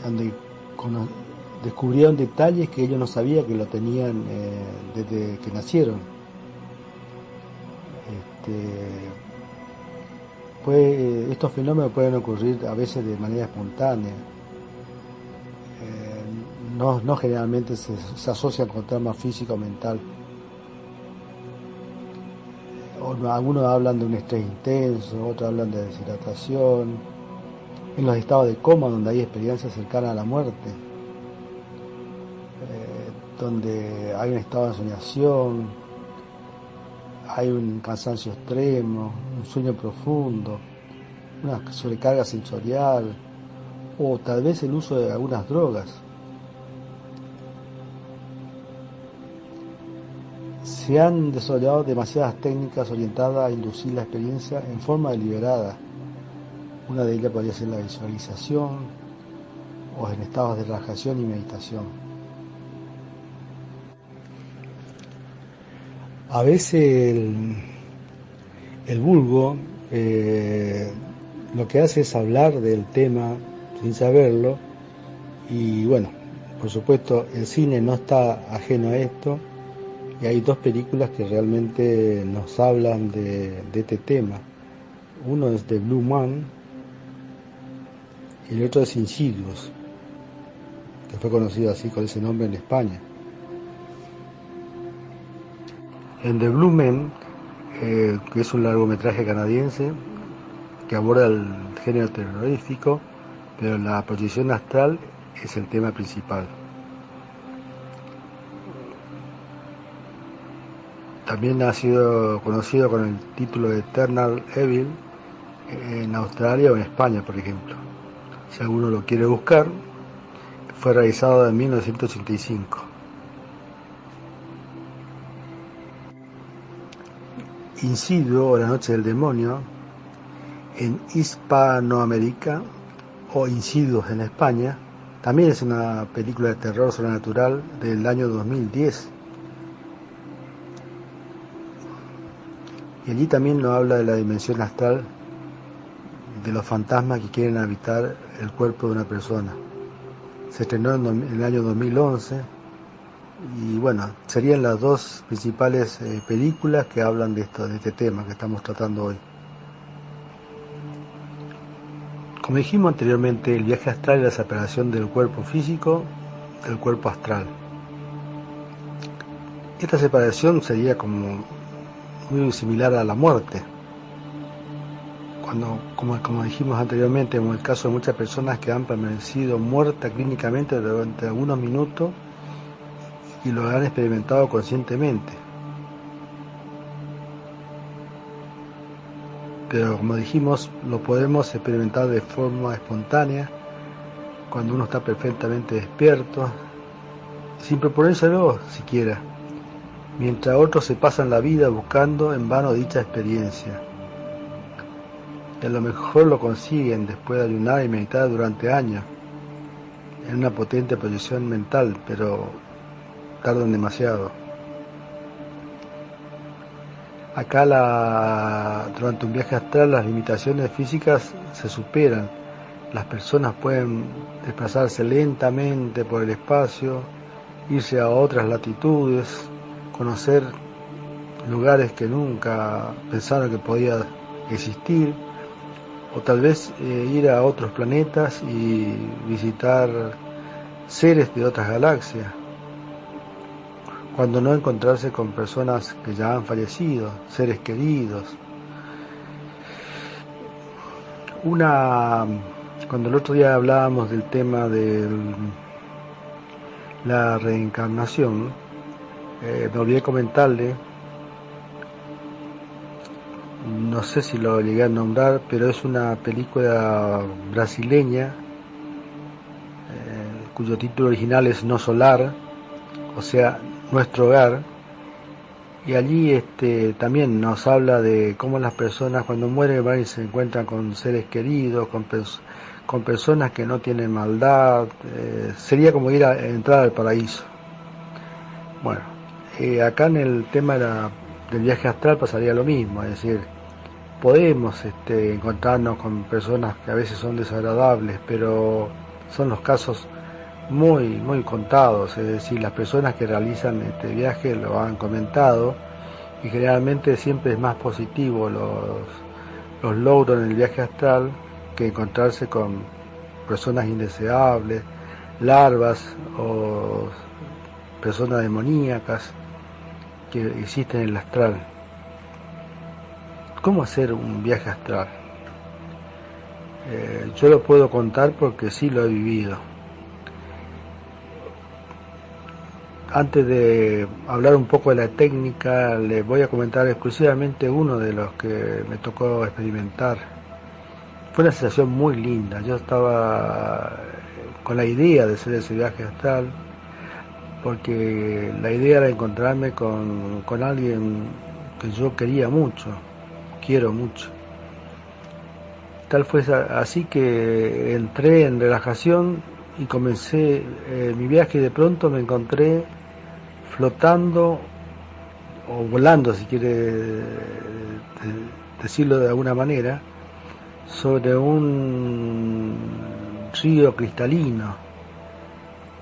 donde descubrieron detalles que ellos no sabían que lo tenían desde que nacieron. Estos fenómenos pueden ocurrir a veces de manera espontánea. No generalmente se asocian con trauma físico o mental. Algunos hablan de un estrés intenso, otros hablan de deshidratación, en los estados de coma donde hay experiencias cercanas a la muerte, donde hay un estado de ensoñación, hay un cansancio extremo, un sueño profundo, una sobrecarga sensorial o tal vez el uso de algunas drogas. Se han desarrollado demasiadas técnicas orientadas a inducir la experiencia en forma deliberada. Una de ellas podría ser la visualización o en estados de relajación y meditación. A veces el vulgo lo que hace es hablar del tema sin saberlo y bueno, por supuesto el cine no está ajeno a esto y hay dos películas que realmente nos hablan de este tema. Uno es The Blue Man y el otro es Insidious, que fue conocido así con ese nombre en España. En The Blue Man, que es un largometraje canadiense que aborda el género terrorífico, pero la proyección astral es el tema principal. También ha sido conocido con el título de Eternal Evil en Australia o en España, por ejemplo. Si alguno lo quiere buscar, fue realizado en 1985. Insidio o La Noche del Demonio en Hispanoamérica o Insidious en España también es una película de terror sobrenatural del año 2010 y allí también nos habla de la dimensión astral, de los fantasmas que quieren habitar el cuerpo de una persona. Se estrenó en el año 2011 y bueno, serían las dos principales películas que hablan de este tema que estamos tratando hoy. Como dijimos anteriormente, el viaje astral es la separación del cuerpo físico del cuerpo astral. Esta separación sería como muy similar a la muerte. Como dijimos anteriormente, en el caso de muchas personas que han permanecido muertas clínicamente durante algunos minutos y lo han experimentado conscientemente. Pero como dijimos, lo podemos experimentar de forma espontánea, cuando uno está perfectamente despierto, sin proponérselo siquiera, mientras otros se pasan la vida buscando en vano dicha experiencia. Y a lo mejor lo consiguen después de ayunar y meditar durante años, en una potente proyección mental, pero tardan demasiado. Acá durante un viaje astral las limitaciones físicas se superan. Las personas pueden desplazarse lentamente por el espacio, irse a otras latitudes, conocer lugares que nunca pensaron que podía existir, o tal vez ir a otros planetas y visitar seres de otras galaxias, cuando no encontrarse con personas que ya han fallecido, seres queridos. Cuando el otro día hablábamos del tema de la reencarnación, me olvidé comentarle, no sé si lo llegué a nombrar, pero es una película brasileña cuyo título original es No Solar, o sea, Nuestro Hogar, y allí también nos habla de cómo las personas cuando mueren van y se encuentran con seres queridos, con personas que no tienen maldad. Sería como entrar al paraíso. Bueno, acá en el tema del viaje astral pasaría lo mismo, es decir, podemos encontrarnos con personas que a veces son desagradables, pero son los casos muy, muy contados, es decir, las personas que realizan este viaje lo han comentado y generalmente siempre es más positivo los logros en el viaje astral que encontrarse con personas indeseables, larvas o personas demoníacas que existen en el astral. ¿Cómo hacer un viaje astral? Yo lo puedo contar porque sí lo he vivido. Antes de hablar un poco de la técnica, les voy a comentar exclusivamente uno de los que me tocó experimentar. Fue una sensación muy linda. Yo estaba con la idea de hacer ese viaje astral, porque la idea era encontrarme con alguien que yo quería mucho, quiero mucho. Tal fue así que entré en relajación y comencé mi viaje, y de pronto me encontré flotando o volando, si quiere decirlo de alguna manera, sobre un río cristalino.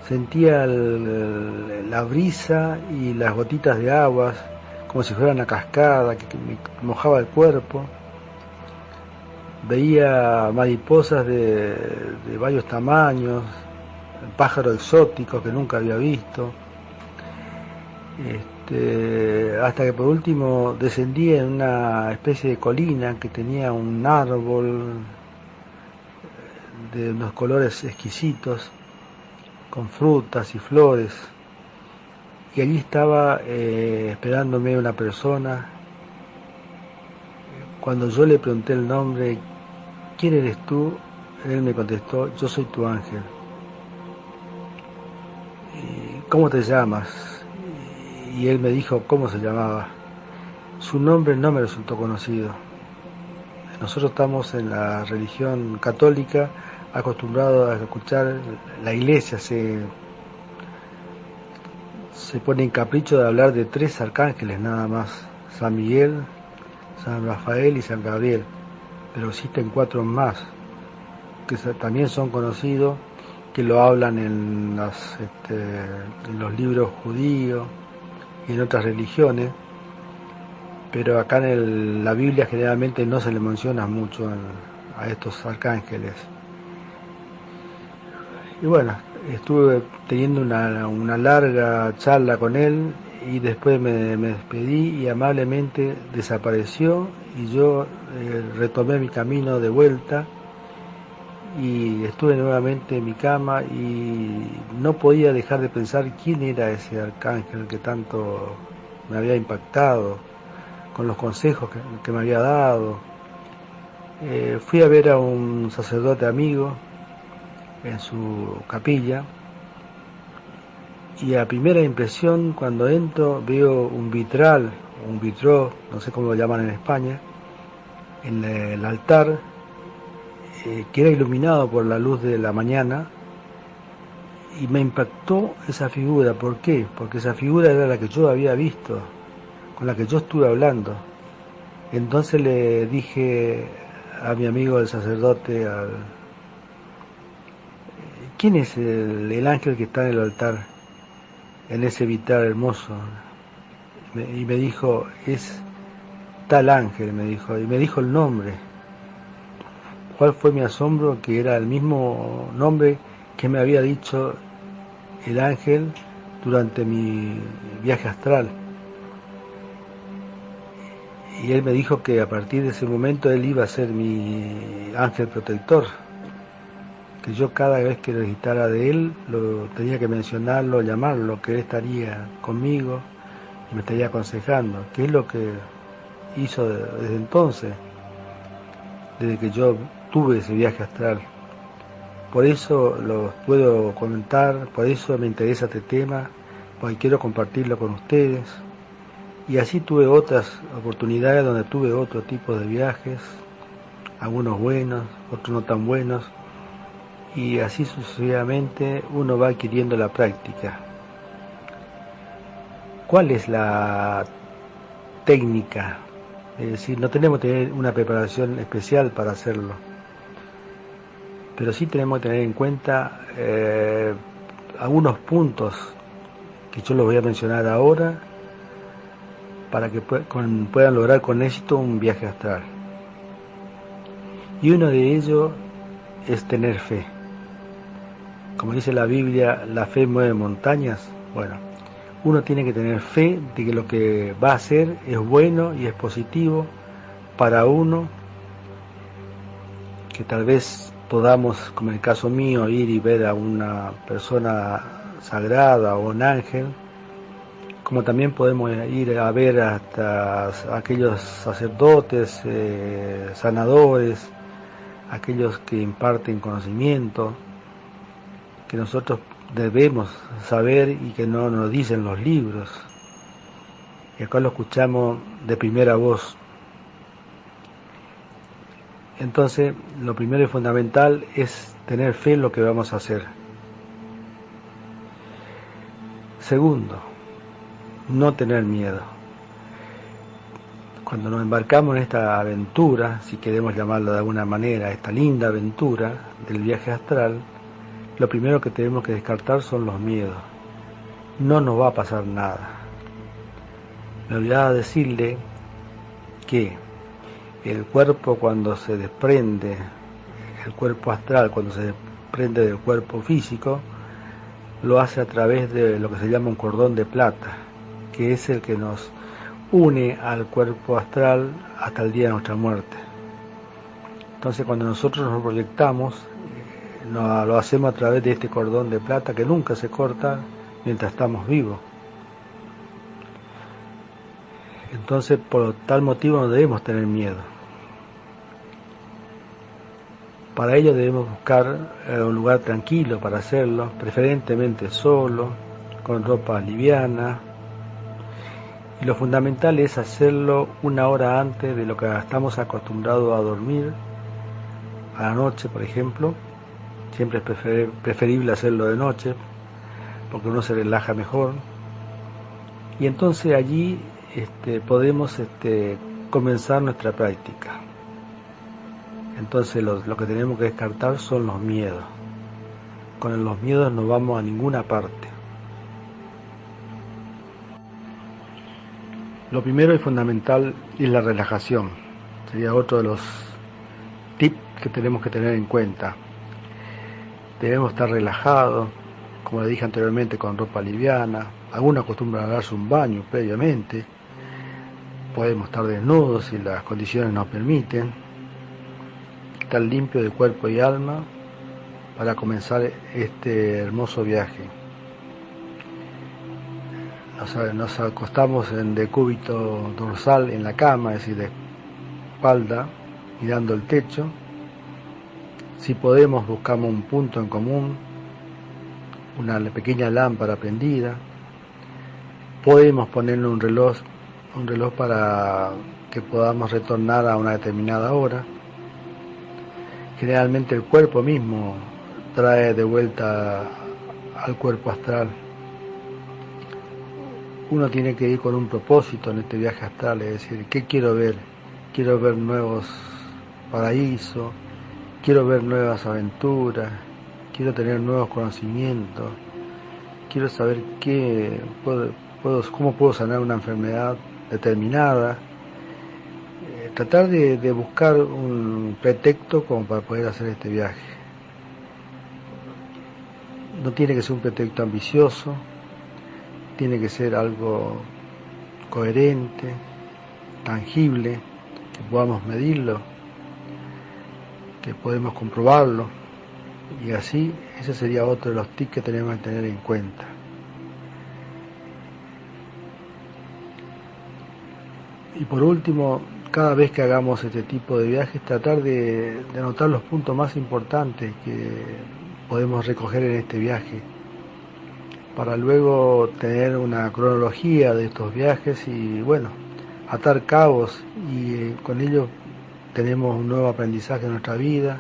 Sentía la brisa y las gotitas de aguas como si fuera una cascada que me mojaba el cuerpo. Veía mariposas de varios tamaños, pájaros exóticos que nunca había visto, hasta que por último descendí en una especie de colina que tenía un árbol de unos colores exquisitos, con frutas y flores, y allí estaba esperándome una persona. Cuando yo le pregunté el nombre, ¿quién eres tú?, él me contestó, yo soy tu ángel. ¿Cómo te llamas? Y él me dijo cómo se llamaba. Su nombre no me resultó conocido. Nosotros estamos en la religión católica acostumbrados a escuchar, la iglesia se pone en capricho de hablar de 3 arcángeles nada más: San Miguel, San Rafael y San Gabriel, pero existen 4 más que también son conocidos, que lo hablan en los libros judíos y en otras religiones, pero acá en la Biblia generalmente no se le menciona mucho a estos arcángeles. Y bueno, estuve teniendo una larga charla con él, y después me despedí y amablemente desapareció, y yo retomé mi camino de vuelta y estuve nuevamente en mi cama, y no podía dejar de pensar quién era ese arcángel que tanto me había impactado con los consejos que me había dado. Fui a ver a un sacerdote amigo en su capilla, y a primera impresión, cuando entro, veo un vitral, un vitró, no sé cómo lo llaman en España, en el altar, que era iluminado por la luz de la mañana, y me impactó esa figura. ¿Por qué? Porque esa figura era la que yo había visto, con la que yo estuve hablando. Entonces le dije a mi amigo el sacerdote, ¿quién es el ángel que está en el altar, en ese vitral hermoso? Y me dijo, es tal ángel, me dijo, y me dijo el nombre. ¿Cuál fue mi asombro? Que era el mismo nombre que me había dicho el ángel durante mi viaje astral. Y él me dijo que a partir de ese momento él iba a ser mi ángel protector, que yo cada vez que necesitara de él lo tenía que mencionarlo, llamarlo, que él estaría conmigo y me estaría aconsejando, que es lo que hizo desde entonces, desde que yo tuve ese viaje astral. Por eso lo puedo comentar, por eso me interesa este tema, porque quiero compartirlo con ustedes. Y así tuve otras oportunidades donde tuve otro tipo de viajes, algunos buenos, otros no tan buenos, y así sucesivamente uno va adquiriendo la práctica. ¿Cuál es la técnica? Es decir, no tenemos que tener una preparación especial para hacerlo, pero sí tenemos que tener en cuenta algunos puntos que yo los voy a mencionar ahora, para que puedan lograr con éxito un viaje astral. Y uno de ellos es tener fe. Como dice la Biblia, la fe mueve montañas. Bueno, uno tiene que tener fe de que lo que va a hacer es bueno y es positivo, para uno, que tal vez podamos, como en el caso mío, ir y ver a una persona sagrada o un ángel, como también podemos ir a ver hasta aquellos sacerdotes, sanadores, aquellos que imparten conocimiento, que nosotros debemos saber y que no nos dicen los libros. Y acá lo escuchamos de primera voz. Entonces, lo primero y fundamental es tener fe en lo que vamos a hacer. Segundo, no tener miedo. Cuando nos embarcamos en esta aventura, si queremos llamarlo de alguna manera, esta linda aventura del viaje astral, lo primero que tenemos que descartar son los miedos. No nos va a pasar nada. Me olvidaba decirle que el cuerpo cuando se desprende, el cuerpo astral cuando se desprende del cuerpo físico, lo hace a través de lo que se llama un cordón de plata, que es el que nos une al cuerpo astral hasta el día de nuestra muerte. Entonces cuando nosotros nos proyectamos, lo hacemos a través de este cordón de plata que nunca se corta mientras estamos vivos. Entonces, por tal motivo no debemos tener miedo. Para ello debemos buscar un lugar tranquilo para hacerlo, preferentemente solo, con ropa liviana. Y lo fundamental es hacerlo una hora antes de lo que estamos acostumbrados a dormir, a la noche, por ejemplo. Siempre es preferible hacerlo de noche, porque uno se relaja mejor. Y entonces allí podemos comenzar nuestra práctica. Entonces lo que tenemos que descartar son los miedos. Con los miedos no vamos a ninguna parte. Lo primero y fundamental es la relajación. Sería otro de los tips que tenemos que tener en cuenta. Debemos estar relajados, como le dije anteriormente, con ropa liviana. Algunos acostumbran a darse un baño previamente. Podemos estar desnudos si las condiciones nos permiten. Estar limpio de cuerpo y alma para comenzar este hermoso viaje. Nos acostamos en decúbito dorsal en la cama, es decir, de espalda, mirando el techo. Si podemos, buscamos un punto en común, una pequeña lámpara prendida. Podemos ponerle un reloj para que podamos retornar a una determinada hora. Generalmente el cuerpo mismo trae de vuelta al cuerpo astral. Uno tiene que ir con un propósito en este viaje astral, es decir, ¿qué quiero ver? Quiero ver nuevos paraísos, quiero ver nuevas aventuras, quiero tener nuevos conocimientos, quiero saber cómo puedo sanar una enfermedad determinada. Tratar de buscar un pretexto como para poder hacer este viaje. No tiene que ser un pretexto ambicioso, tiene que ser algo coherente, tangible, que podamos medirlo, que podemos comprobarlo, y así ese sería otro de los tips que tenemos que tener en cuenta. Y por último, cada vez que hagamos este tipo de viajes, tratar de anotar los puntos más importantes que podemos recoger en este viaje, para luego tener una cronología de estos viajes y, bueno, atar cabos, y con ello tenemos un nuevo aprendizaje en nuestra vida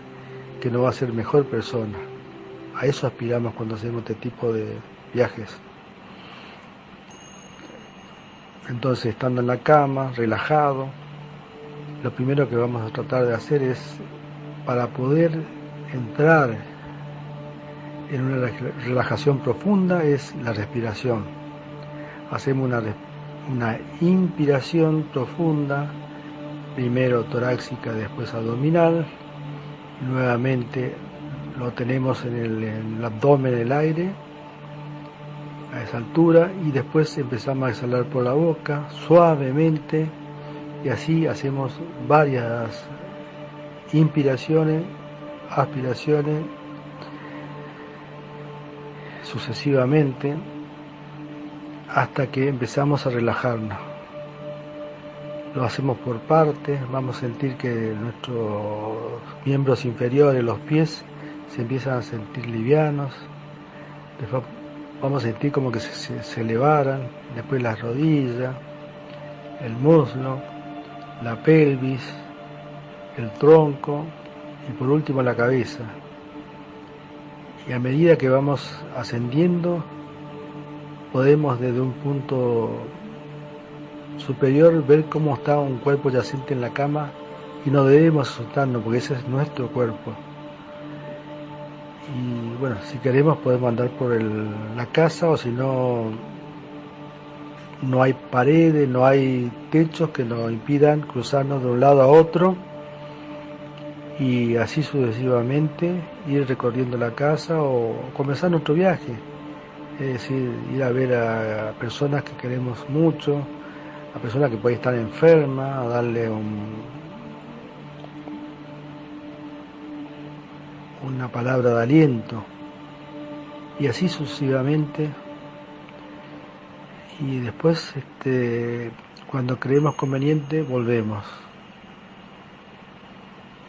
que nos va a hacer mejor persona. A eso aspiramos cuando hacemos este tipo de viajes. Entonces, estando en la cama, relajado, lo primero que vamos a tratar de hacer es, para poder entrar en una relajación profunda, es la respiración. Hacemos una inspiración profunda, primero torácica, después abdominal. Nuevamente lo tenemos en el abdomen, el aire, a esa altura, y después empezamos a exhalar por la boca suavemente, Y así hacemos varias inspiraciones, aspiraciones, sucesivamente, hasta que empezamos a relajarnos. Lo hacemos por partes, vamos a sentir que nuestros miembros inferiores, los pies, se empiezan a sentir livianos, después vamos a sentir como que se elevaran, después las rodillas, el muslo, la pelvis, el tronco y por último la cabeza. Y a medida que vamos ascendiendo, podemos desde un punto superior ver cómo está un cuerpo yacente en la cama y no debemos asustarnos porque ese es nuestro cuerpo. Y bueno, si queremos podemos andar por la casa, o si no, no hay paredes, no hay techos que nos impidan cruzarnos de un lado a otro, y así sucesivamente ir recorriendo la casa o comenzar nuestro viaje, es decir, ir a ver a personas que queremos mucho, a personas que pueden estar enfermas, a darle una palabra de aliento, y así sucesivamente. Y después, cuando creemos conveniente, volvemos.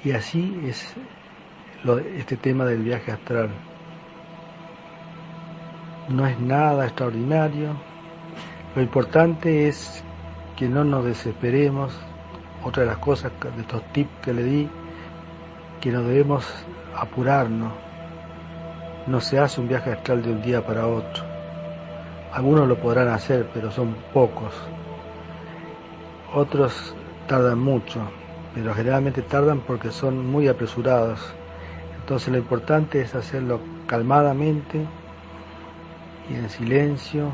Y así es este tema del viaje astral. No es nada extraordinario. Lo importante es que no nos desesperemos. Otra de las cosas, de estos tips que le di, que no debemos apurarnos. No se hace un viaje astral de un día para otro. Algunos lo podrán hacer, pero son pocos. Otros tardan mucho, pero generalmente tardan porque son muy apresurados. Entonces lo importante es hacerlo calmadamente y en silencio,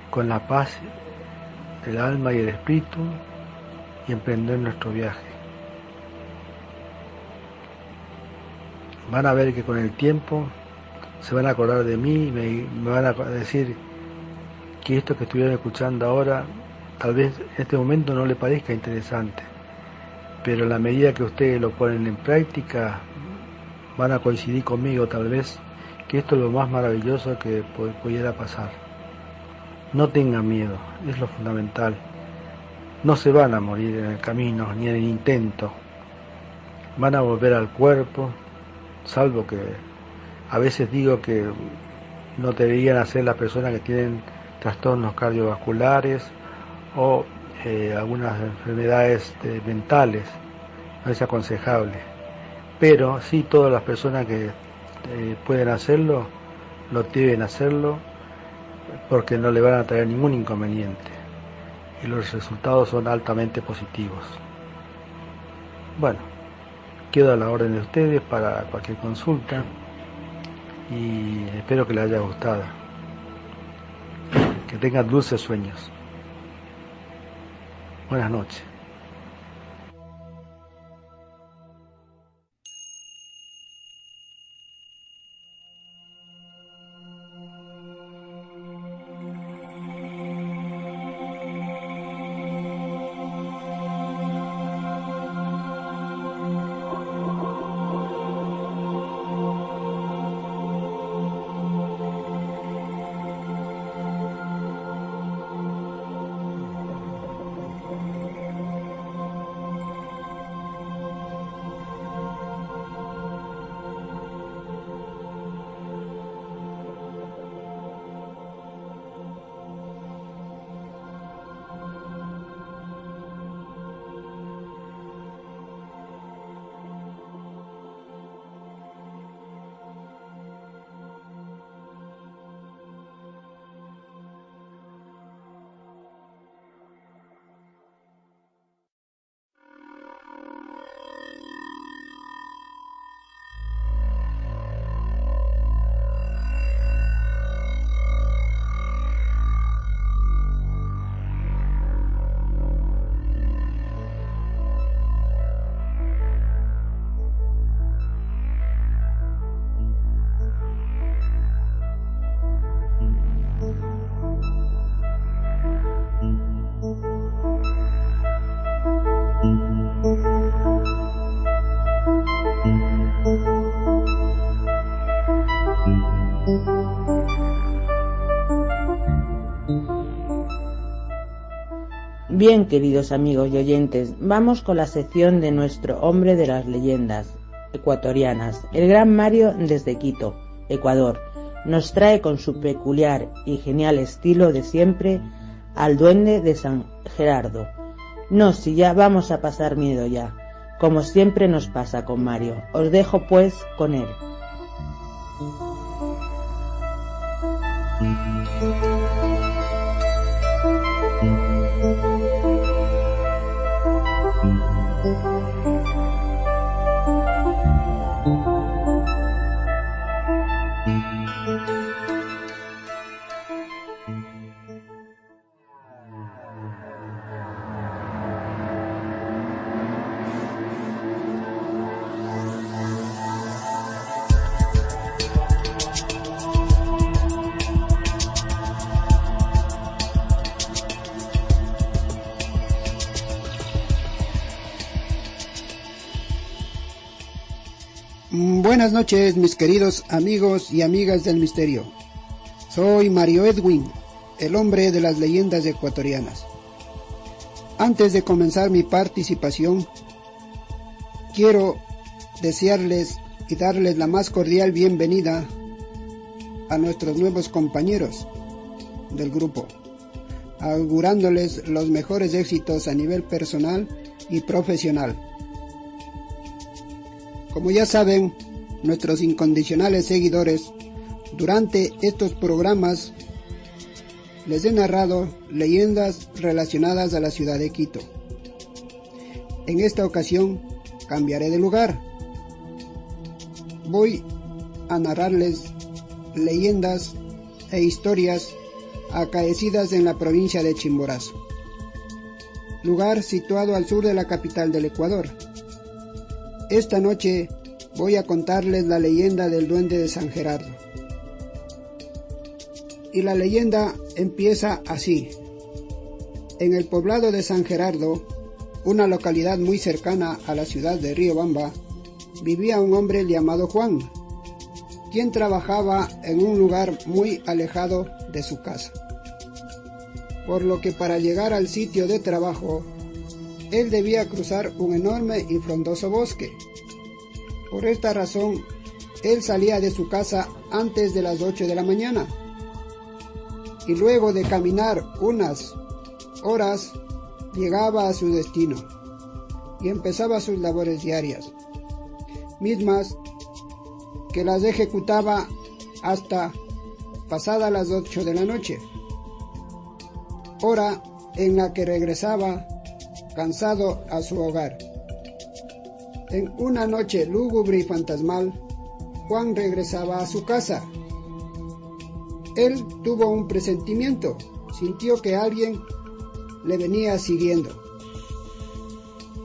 con la paz del alma y el espíritu, y emprender nuestro viaje. Van a ver que con el tiempo se van a acordar de mí y me van a decir que esto que estuvieron escuchando ahora tal vez en este momento no le parezca interesante, pero en la medida que ustedes lo ponen en práctica van a coincidir conmigo tal vez que esto es lo más maravilloso que pudiera pasar. No tengan miedo, es lo fundamental. No se van a morir en el camino ni en el intento, van a volver al cuerpo, salvo que a veces digo que no deberían hacer las personas que tienen trastornos cardiovasculares o algunas enfermedades mentales, no es aconsejable, pero sí todas las personas que pueden hacerlo, lo deben hacerlo, porque no le van a traer ningún inconveniente y los resultados son altamente positivos. Bueno, quedo a la orden de ustedes para cualquier consulta y espero que les haya gustado. Que tengan dulces sueños. Buenas noches. Bien, queridos amigos y oyentes, vamos con la sección de nuestro hombre de las leyendas ecuatorianas, el gran Mario desde Quito, Ecuador. Nos trae con su peculiar y genial estilo de siempre al duende de San Gerardo. No, si ya vamos a pasar miedo ya, como siempre nos pasa con Mario. Os dejo pues con él. Buenas noches, mis queridos amigos y amigas del misterio. Soy Mario Edwin, el hombre de las leyendas ecuatorianas. Antes de comenzar mi participación, quiero desearles y darles la más cordial bienvenida a nuestros nuevos compañeros del grupo, augurándoles los mejores éxitos a nivel personal y profesional. Como ya saben, nuestros incondicionales seguidores, durante estos programas les he narrado leyendas relacionadas a la ciudad de Quito. En esta ocasión cambiaré de lugar. Voy a narrarles leyendas e historias acaecidas en la provincia de Chimborazo, lugar situado al sur de la capital del Ecuador. Esta noche voy a contarles la leyenda del duende de San Gerardo. Y la leyenda empieza así. En el poblado de San Gerardo, una localidad muy cercana a la ciudad de Riobamba, vivía un hombre llamado Juan, quien trabajaba en un lugar muy alejado de su casa. Por lo que para llegar al sitio de trabajo, él debía cruzar un enorme y frondoso bosque. Por esta razón, él salía de su casa antes de las 8 de la mañana y luego de caminar unas horas llegaba a su destino y empezaba sus labores diarias, mismas que las ejecutaba hasta pasadas las 8 de la noche, hora en la que regresaba cansado a su hogar. En una noche lúgubre y fantasmal, Juan regresaba a su casa. Él tuvo un presentimiento, sintió que alguien le venía siguiendo,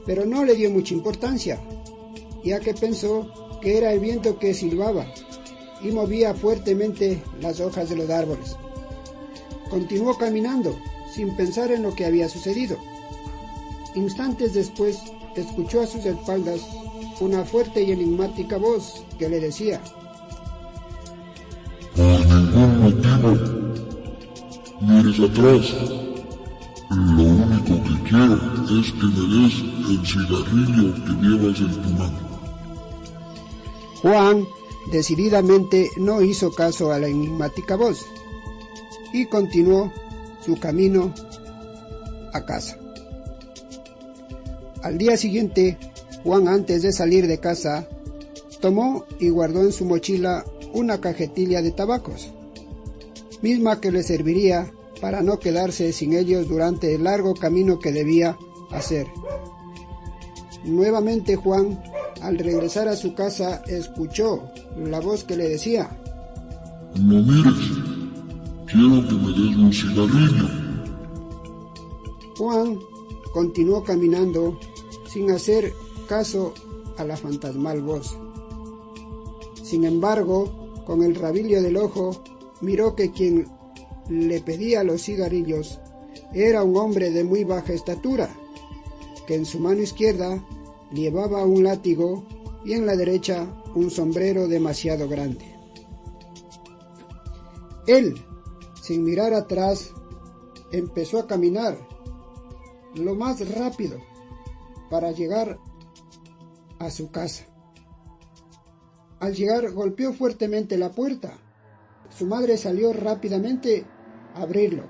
pero no le dio mucha importancia, ya que pensó que era el viento que silbaba y movía fuertemente las hojas de los árboles. Continuó caminando, sin pensar en lo que había sucedido. Instantes después, escuchó a sus espaldas una fuerte y enigmática voz que le decía: por ningún motivo mires atrás. Lo único que quiero es que me des el cigarrillo que llevas en tu mano. Juan decididamente no hizo caso a la enigmática voz y continuó su camino a casa. Al día siguiente, Juan, antes de salir de casa, tomó y guardó en su mochila una cajetilla de tabacos, misma que le serviría para no quedarse sin ellos durante el largo camino que debía hacer. Nuevamente Juan, al regresar a su casa, escuchó la voz que le decía: no mires, quiero que me des un cigarrillo. Juan continuó caminando sin hacer caso a la fantasmal voz. Sin embargo, con el rabillo del ojo, miró que quien le pedía los cigarrillos era un hombre de muy baja estatura, que en su mano izquierda llevaba un látigo y en la derecha un sombrero demasiado grande. Él, sin mirar atrás, empezó a caminar lo más rápido para llegar a su casa. Al llegar golpeó fuertemente la puerta. Su madre salió rápidamente a abrirlo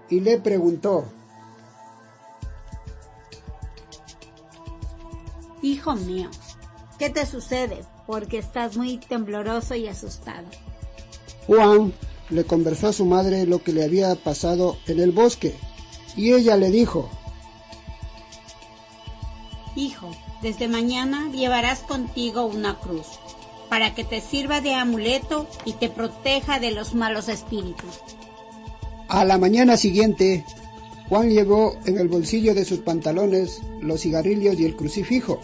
y le preguntó: Hijo mío, ¿qué te sucede? Porque estás muy tembloroso y asustado. Juan le conversó a su madre lo que le había pasado en el bosque, y ella le dijo: Hijo, desde mañana llevarás contigo una cruz, para que te sirva de amuleto y te proteja de los malos espíritus. A la mañana siguiente, Juan llevó en el bolsillo de sus pantalones los cigarrillos y el crucifijo.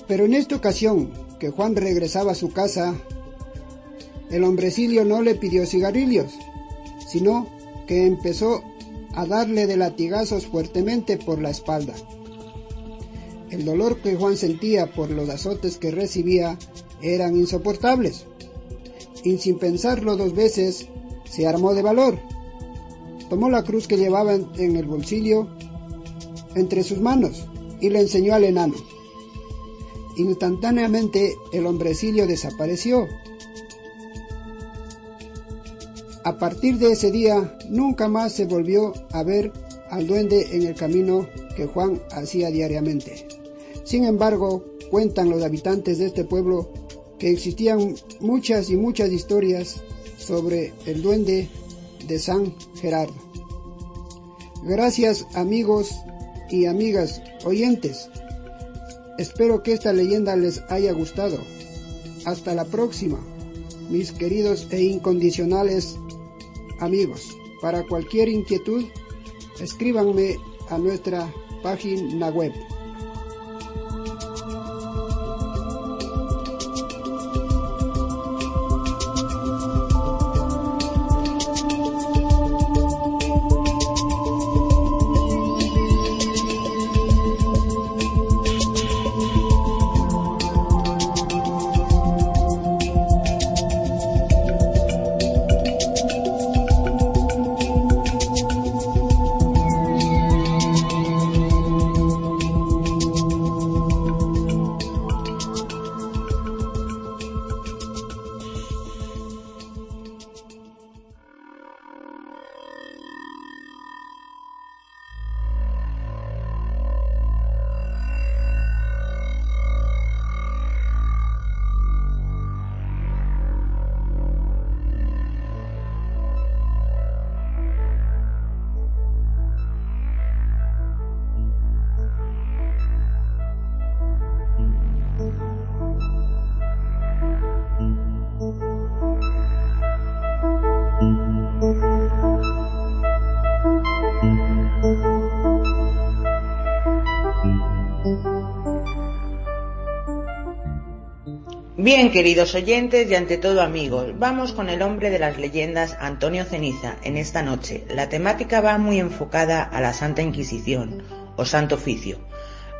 Pero en esta ocasión, que Juan regresaba a su casa, el hombrecillo no le pidió cigarrillos, sino que empezó a darle de latigazos fuertemente por la espalda. El dolor que Juan sentía por los azotes que recibía eran insoportables, y sin pensarlo dos veces, se armó de valor. Tomó la cruz que llevaba en el bolsillo entre sus manos y le enseñó al enano. Instantáneamente el hombrecillo desapareció. A partir de ese día nunca más se volvió a ver al duende en el camino que Juan hacía diariamente. Sin embargo, cuentan los habitantes de este pueblo que existían muchas y muchas historias sobre el duende de San Gerardo. Gracias, amigos y amigas oyentes. Espero que esta leyenda les haya gustado. Hasta la próxima, mis queridos e incondicionales amigos. Para cualquier inquietud, escríbanme a nuestra página web. Bien, queridos oyentes y ante todo amigos, vamos con el hombre de las leyendas, Antonio Ceniza, en esta noche. La temática va muy enfocada a la Santa Inquisición, o Santo Oficio.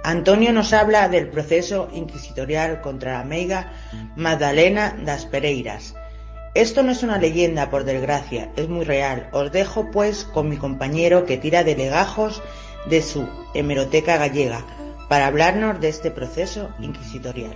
Antonio nos habla del proceso inquisitorial contra la meiga Magdalena das Pereiras. Esto no es una leyenda, por desgracia, es muy real. Os dejo pues con mi compañero que tira de legajos de su hemeroteca gallega para hablarnos de este proceso inquisitorial.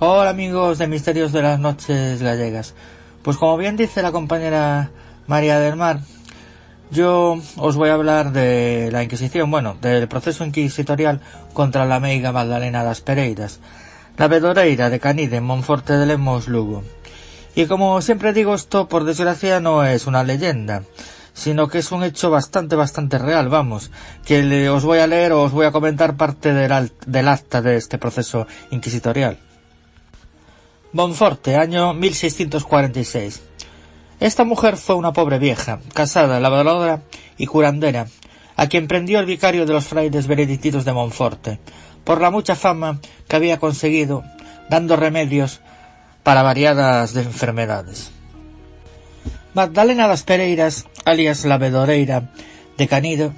Hola amigos de Misterios de las Noches Gallegas. Pues como bien dice la compañera María del Mar, yo os voy a hablar de la Inquisición, del proceso inquisitorial contra la meiga Magdalena das Pereiras, la vedoreira de Canide en Monforte de Lemos, Lugo. Y como siempre digo, esto por desgracia no es una leyenda, sino que es un hecho bastante real, vamos, que os voy a leer o os voy a comentar parte del acta de este proceso inquisitorial. Monforte, año 1646. Esta mujer fue una pobre vieja, casada, labradora y curandera, a quien prendió el vicario de los frailes benedictinos de Monforte, por la mucha fama que había conseguido, dando remedios para variadas enfermedades. Magdalena das Pereiras, alias la Bedoreira de Canido,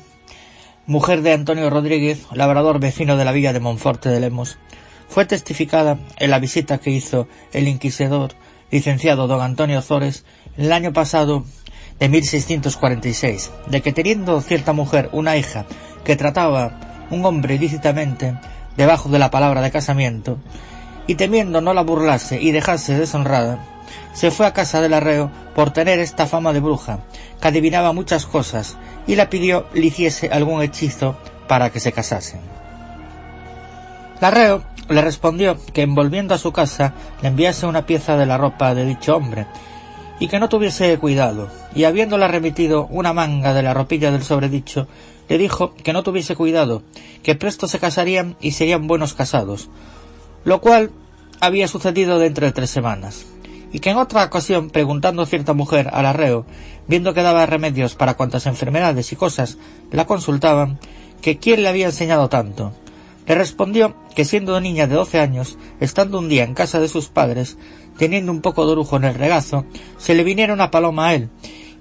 mujer de Antonio Rodríguez, labrador vecino de la villa de Monforte de Lemos, fue testificada en la visita que hizo el inquisidor licenciado don Antonio Ozores el año pasado de 1646, de que teniendo cierta mujer una hija que trataba un hombre ilícitamente debajo de la palabra de casamiento, y temiendo no la burlase y dejase deshonrada, se fue a casa del arreo por tener esta fama de bruja, que adivinaba muchas cosas, y la pidió le hiciese algún hechizo para que se casasen. El arreo le respondió que en volviendo a su casa le enviase una pieza de la ropa de dicho hombre, y que no tuviese cuidado, y habiéndola remitido una manga de la ropilla del sobredicho, le dijo que no tuviese cuidado, que presto se casarían y serían buenos casados, lo cual había sucedido dentro de 3 semanas, y que en otra ocasión, preguntando cierta mujer al arreo, viendo que daba remedios para cuantas enfermedades y cosas la consultaban, que quién le había enseñado tanto, le respondió que siendo niña de 12 años, estando un día en casa de sus padres, teniendo un poco de orujo en el regazo, se le viniera una paloma a él,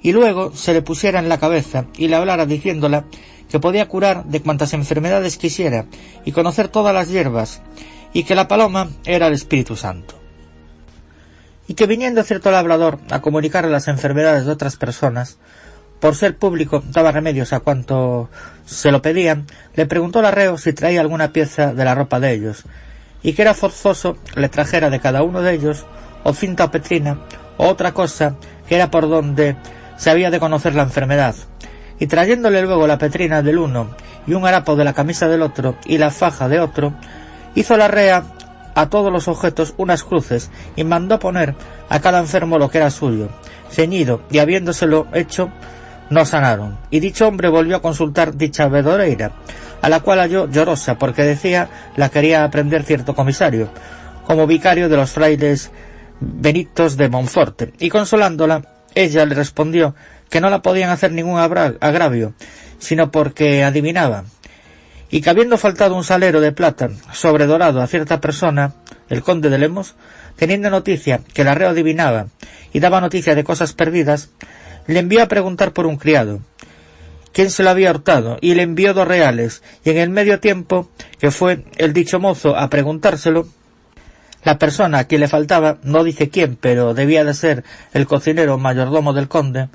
y luego se le pusiera en la cabeza y le hablara diciéndola que podía curar de cuantas enfermedades quisiera y conocer todas las hierbas, y que la paloma era el Espíritu Santo. Y que viniendo cierto labrador a comunicarle las enfermedades de otras personas, por ser público daba remedios a cuanto se lo pedían, le preguntó al arreo si traía alguna pieza de la ropa de ellos, y que era forzoso le trajera de cada uno de ellos o cinta o petrina o otra cosa que era por donde se había de conocer la enfermedad, y trayéndole luego la petrina del uno y un harapo de la camisa del otro y la faja de otro, hizo la arrea a todos los objetos unas cruces y mandó poner a cada enfermo lo que era suyo, ceñido, y habiéndoselo hecho no sanaron, y dicho hombre volvió a consultar dicha Bedoreira, a la cual halló llorosa porque decía la quería aprender cierto comisario, como vicario de los frailes benedictos de Monforte, y consolándola, ella le respondió que no la podían hacer ningún agravio, sino porque adivinaba, y que habiendo faltado un salero de plata sobredorado a cierta persona, el conde de Lemos, teniendo noticia que el arreo adivinaba y daba noticia de cosas perdidas, le envió a preguntar por un criado, quién se lo había hurtado, y le envió 2 reales, y en el medio tiempo que fue el dicho mozo a preguntárselo, la persona a quien le faltaba, no dice quién, pero debía de ser el cocinero mayordomo del conde,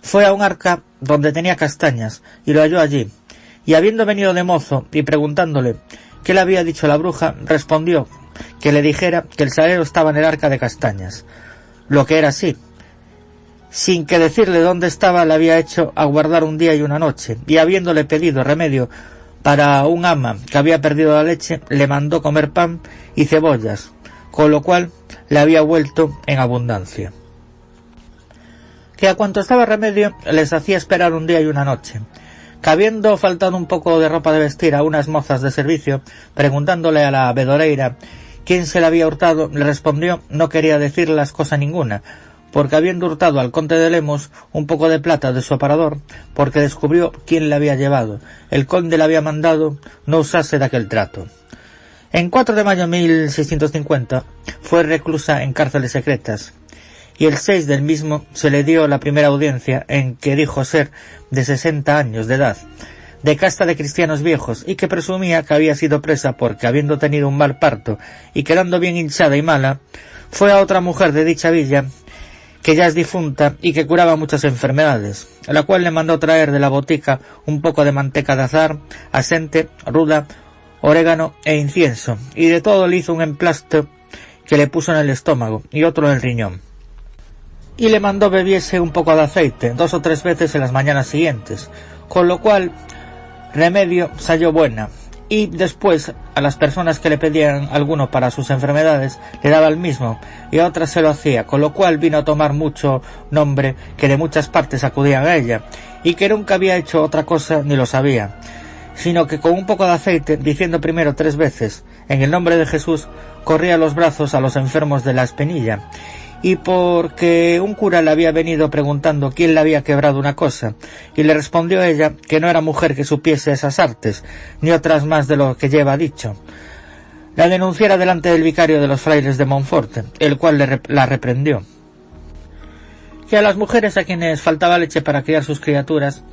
fue a un arca donde tenía castañas, y lo halló allí, y habiendo venido de mozo y preguntándole qué le había dicho la bruja, respondió que le dijera que el salero estaba en el arca de castañas, lo que era así. Sin que decirle dónde estaba, le había hecho aguardar un día y una noche, y habiéndole pedido remedio para un ama que había perdido la leche, le mandó comer pan y cebollas, con lo cual le había vuelto en abundancia. Que a cuanto estaba remedio les hacía esperar un día y una noche, que habiendo faltado un poco de ropa de vestir a unas mozas de servicio, preguntándole a la Bedoreira quién se la había hurtado, le respondió no quería decirles cosa ninguna, porque habiendo hurtado al conde de Lemos un poco de plata de su aparador, porque descubrió quién le había llevado, el conde le había mandado no usase de aquel trato. En 4 de mayo de 1650 fue reclusa en cárceles secretas, y el 6 del mismo se le dio la primera audiencia, en que dijo ser de 60 años de edad, de casta de cristianos viejos, y que presumía que había sido presa porque, habiendo tenido un mal parto y quedando bien hinchada y mala, fue a otra mujer de dicha villa, que ya es difunta y que curaba muchas enfermedades, a la cual le mandó traer de la botica un poco de manteca de azahar, asente, ruda, orégano e incienso, y de todo le hizo un emplasto que le puso en el estómago y otro en el riñón, y le mandó bebiese un poco de aceite 2 o 3 veces en las mañanas siguientes, con lo cual remedio se halló buena, y después a las personas que le pedían alguno para sus enfermedades le daba el mismo, y a otras se lo hacía, con lo cual vino a tomar mucho nombre que de muchas partes acudían a ella, y que nunca había hecho otra cosa ni lo sabía, sino que con un poco de aceite, diciendo primero 3 veces en el nombre de Jesús, corría los brazos a los enfermos de la espinilla, y porque un cura le había venido preguntando quién le había quebrado una cosa, y le respondió ella que no era mujer que supiese esas artes, ni otras más de lo que lleva dicho. La denunciara delante del vicario de los frailes de Monforte, el cual la reprendió. Que a las mujeres a quienes faltaba leche para criar sus criaturas,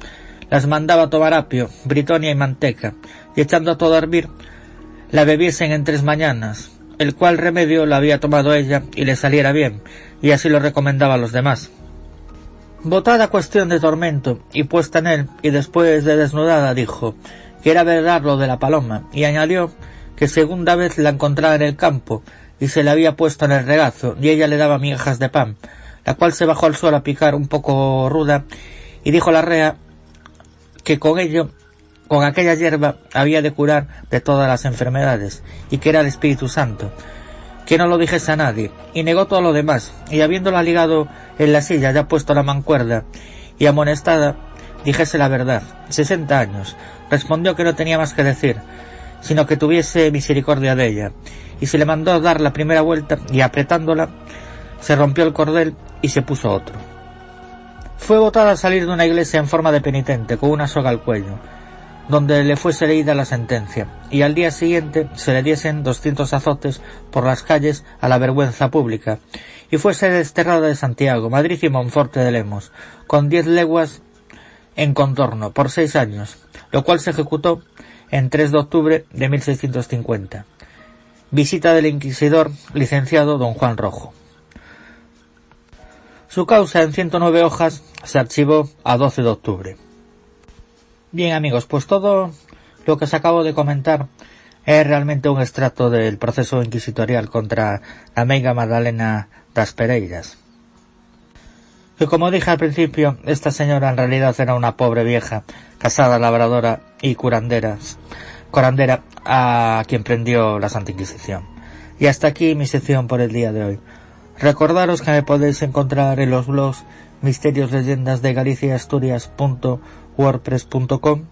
las mandaba a tomar apio, britonia y manteca, y echando a todo a hervir, la bebiesen en 3 mañanas, el cual remedio lo había tomado ella y le saliera bien, y así lo recomendaba a los demás. Botada cuestión de tormento y puesta en él, y después de desnudada, dijo que era verdad lo de la paloma, y añadió que segunda vez la encontraba en el campo, y se la había puesto en el regazo, y ella le daba migajas de pan, la cual se bajó al suelo a picar un poco ruda, y dijo la rea que con aquella hierba había de curar de todas las enfermedades, y que era el Espíritu Santo, que no lo dijese a nadie, y negó todo lo demás, y habiéndola ligado en la silla, ya puesto la mancuerda, y amonestada, dijese la verdad, 60 años, respondió que no tenía más que decir, sino que tuviese misericordia de ella, y se le mandó dar la primera vuelta, y apretándola, se rompió el cordel, y se puso otro. Fue botada a salir de una iglesia en forma de penitente, con una soga al cuello, donde le fuese leída la sentencia, y al día siguiente se le diesen 200 azotes por las calles a la vergüenza pública, y fuese desterrada de Santiago, Madrid y Monforte de Lemos, con 10 leguas en contorno, por 6 años, lo cual se ejecutó en 3 de octubre de 1650. Visita del inquisidor licenciado don Juan Rojo. Su causa en 109 hojas se archivó a 12 de octubre. Bien amigos, pues todo lo que os acabo de comentar es realmente un extracto del proceso inquisitorial contra la meiga Magdalena das Pereiras. Que como dije al principio, esta señora en realidad era una pobre vieja, casada, labradora y curandera a quien prendió la Santa Inquisición. Y hasta aquí mi sección por el día de hoy. Recordaros que me podéis encontrar en los blogs Misterios Leyendas de Galicia y Asturias.wordpress.com,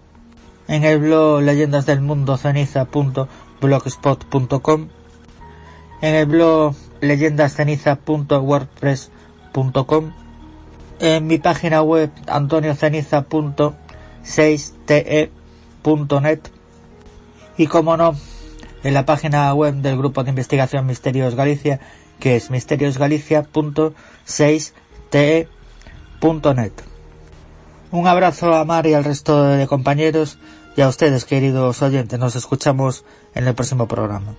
en el blog leyendasdelmundoceniza.blogspot.com, en el blog leyendasceniza.wordpress.com, en mi página web antonioceniza.6te.net y como no, en la página web del grupo de investigación Misterios Galicia, que es misteriosgalicia.6te.net. Un abrazo a Mar y al resto de compañeros y a ustedes, queridos oyentes. Nos escuchamos en el próximo programa.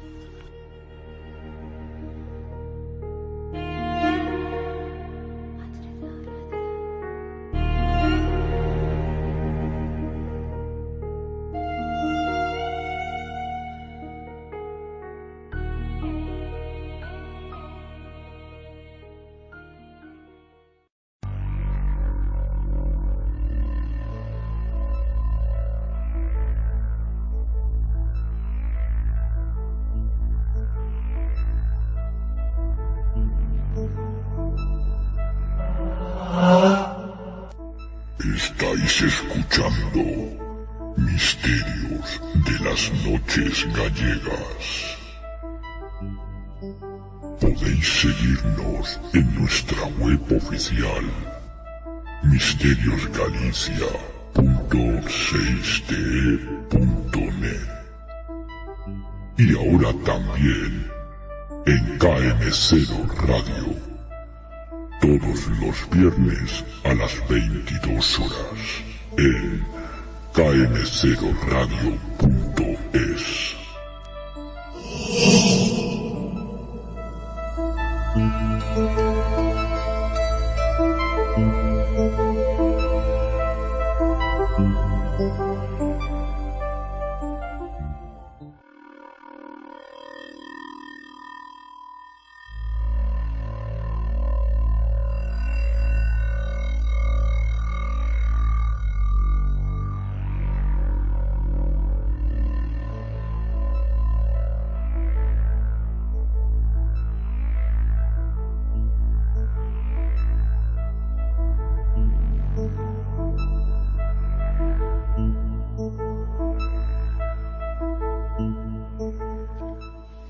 Estáis escuchando Misterios de las Noches Gallegas. Podéis seguirnos en nuestra web oficial misteriosgalicia.6te.net y ahora también en KM0 Radio. Todos los viernes a las 22 horas en km0radio.es.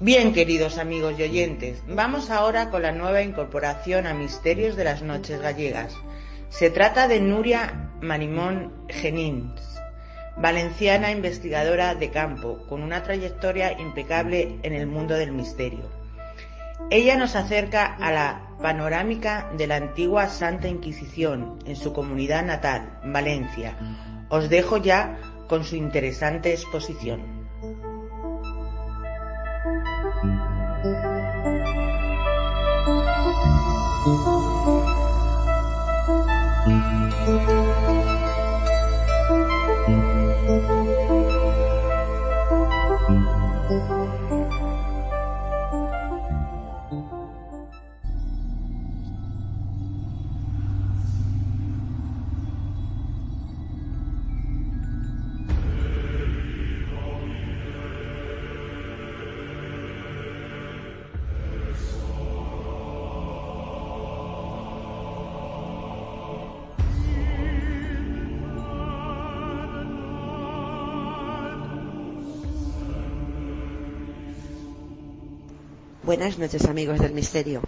Bien, queridos amigos y oyentes, vamos ahora con la nueva incorporación a Misterios de las Noches Gallegas. Se trata de Núria Marimón Genís, valenciana investigadora de campo, con una trayectoria impecable en el mundo del misterio. Ella nos acerca a la panorámica de la antigua Santa Inquisición en su comunidad natal, Valencia. Os dejo ya con su interesante exposición. Buenas noches, amigos del misterio.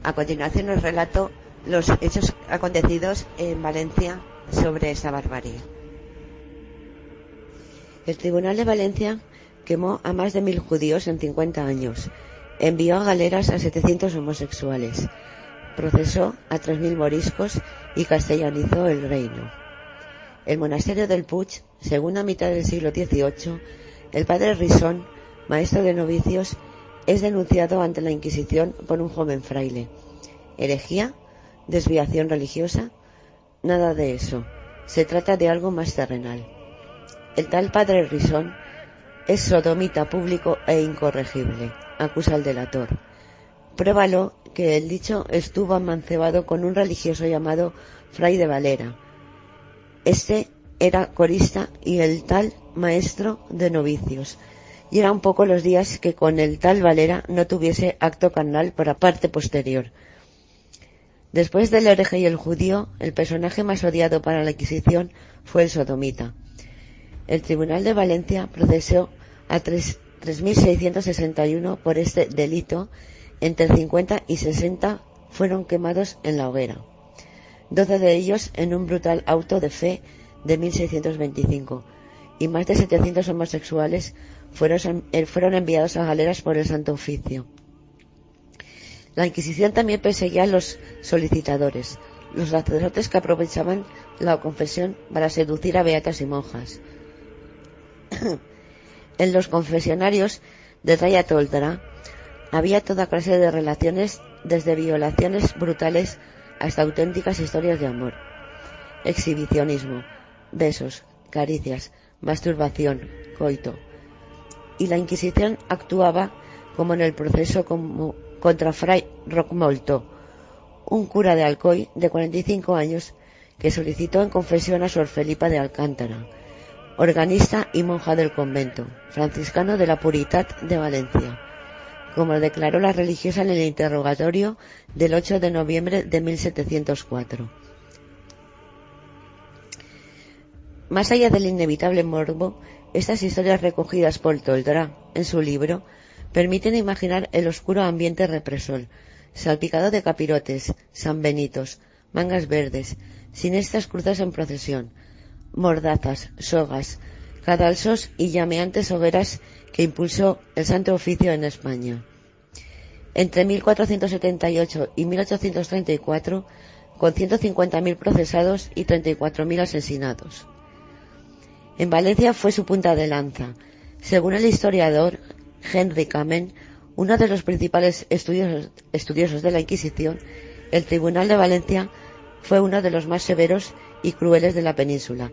A continuación os relato los hechos acontecidos en Valencia sobre esta barbarie. El Tribunal de Valencia quemó a más de 1000 judíos en 50 años, envió a galeras a 700 homosexuales, procesó a 3000 moriscos y castellanizó el reino. El monasterio del Puig, segunda mitad del siglo XVIII, el padre Risón, maestro de novicios, es denunciado ante la Inquisición por un joven fraile. ¿Herejía? ¿Desviación religiosa? Nada de eso. Se trata de algo más terrenal. El tal padre Risón es sodomita público e incorregible, acusa al delator. Pruébalo que el dicho estuvo amancebado con un religioso llamado Fray de Valera. Este era corista y el tal maestro de novicios. Y eran poco los días que con el tal Valera no tuviese acto carnal por la parte posterior. Después del hereje y el judío, el personaje más odiado para la Inquisición fue el sodomita. El Tribunal de Valencia procesó a 3.661 por este delito. Entre 50 y 60 fueron quemados en la hoguera. 12 de ellos en un brutal auto de fe de 1625, y más de 700 homosexuales fueron enviados a galeras por el Santo Oficio. La Inquisición también perseguía a los solicitadores, los sacerdotes que aprovechaban la confesión para seducir a beatas y monjas. En los confesionarios de Raya Toldrá había toda clase de relaciones, desde violaciones brutales hasta auténticas historias de amor, exhibicionismo, besos, caricias, masturbación, coito. Y la Inquisición actuaba como en el proceso contra Fray Roquemoltó, un cura de Alcoy de 45 años que solicitó en confesión a Sor Felipa de Alcántara, organista y monja del convento franciscano de la Puritat de Valencia, como declaró la religiosa en el interrogatorio del 8 de noviembre de 1704. Más allá del inevitable morbo, estas historias recogidas por Toldrá en su libro permiten imaginar el oscuro ambiente represor, salpicado de capirotes, sanbenitos, mangas verdes, siniestras cruces en procesión, mordazas, sogas, cadalsos y llameantes hogueras que impulsó el Santo Oficio en España. Entre 1478 y 1834, con 150.000 procesados y 34.000 asesinados. En Valencia fue su punta de lanza. Según el historiador Henry Kamen, uno de los principales estudiosos de la Inquisición, el Tribunal de Valencia fue uno de los más severos y crueles de la península,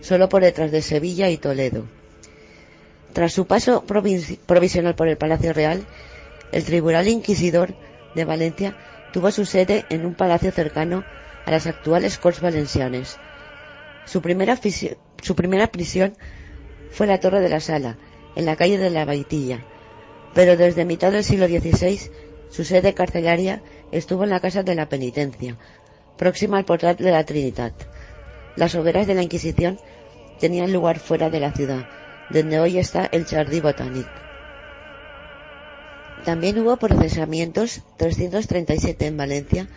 solo por detrás de Sevilla y Toledo. Tras su paso provisional por el Palacio Real, el Tribunal Inquisidor de Valencia tuvo su sede en un palacio cercano a las actuales Corts Valencianes. Su primera prisión fue la Torre de la Sala, en la calle de la Baitilla, pero desde mitad del siglo XVI su sede carcelaria estuvo en la Casa de la Penitencia, próxima al Portal de la Trinidad. Las hogueras de la Inquisición tenían lugar fuera de la ciudad, donde hoy está el Jardí Botànic. También hubo procesamientos 337 en Valencia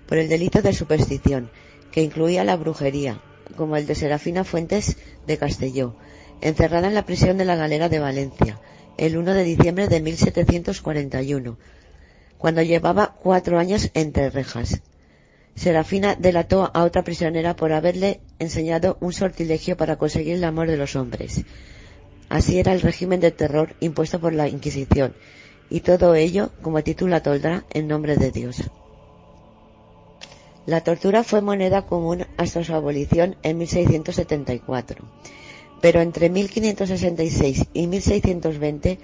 por el delito de superstición, que incluía la brujería, como el de Serafina Fuentes de Castelló, encerrada en la prisión de la Galera de Valencia, el 1 de diciembre de 1741, cuando llevaba 4 años entre rejas. Serafina delató a otra prisionera por haberle enseñado un sortilegio para conseguir el amor de los hombres. Así era el régimen de terror impuesto por la Inquisición, y todo ello, como titula Toldrá, en nombre de Dios. La tortura fue moneda común hasta su abolición en 1674, pero entre 1566 y 1620,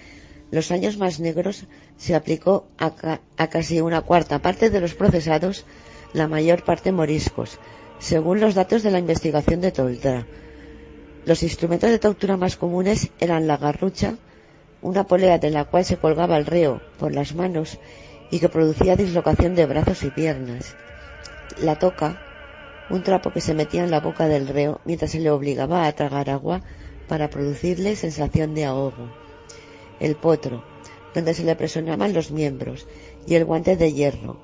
los años más negros, se aplicó a casi una cuarta parte de los procesados, la mayor parte moriscos, según los datos de la investigación de Toldrá. Los instrumentos de tortura más comunes eran la garrucha, una polea de la cual se colgaba el reo por las manos y que producía dislocación de brazos y piernas; la toca, un trapo que se metía en la boca del reo mientras se le obligaba a tragar agua para producirle sensación de ahogo; el potro, donde se le presionaban los miembros; y el guante de hierro,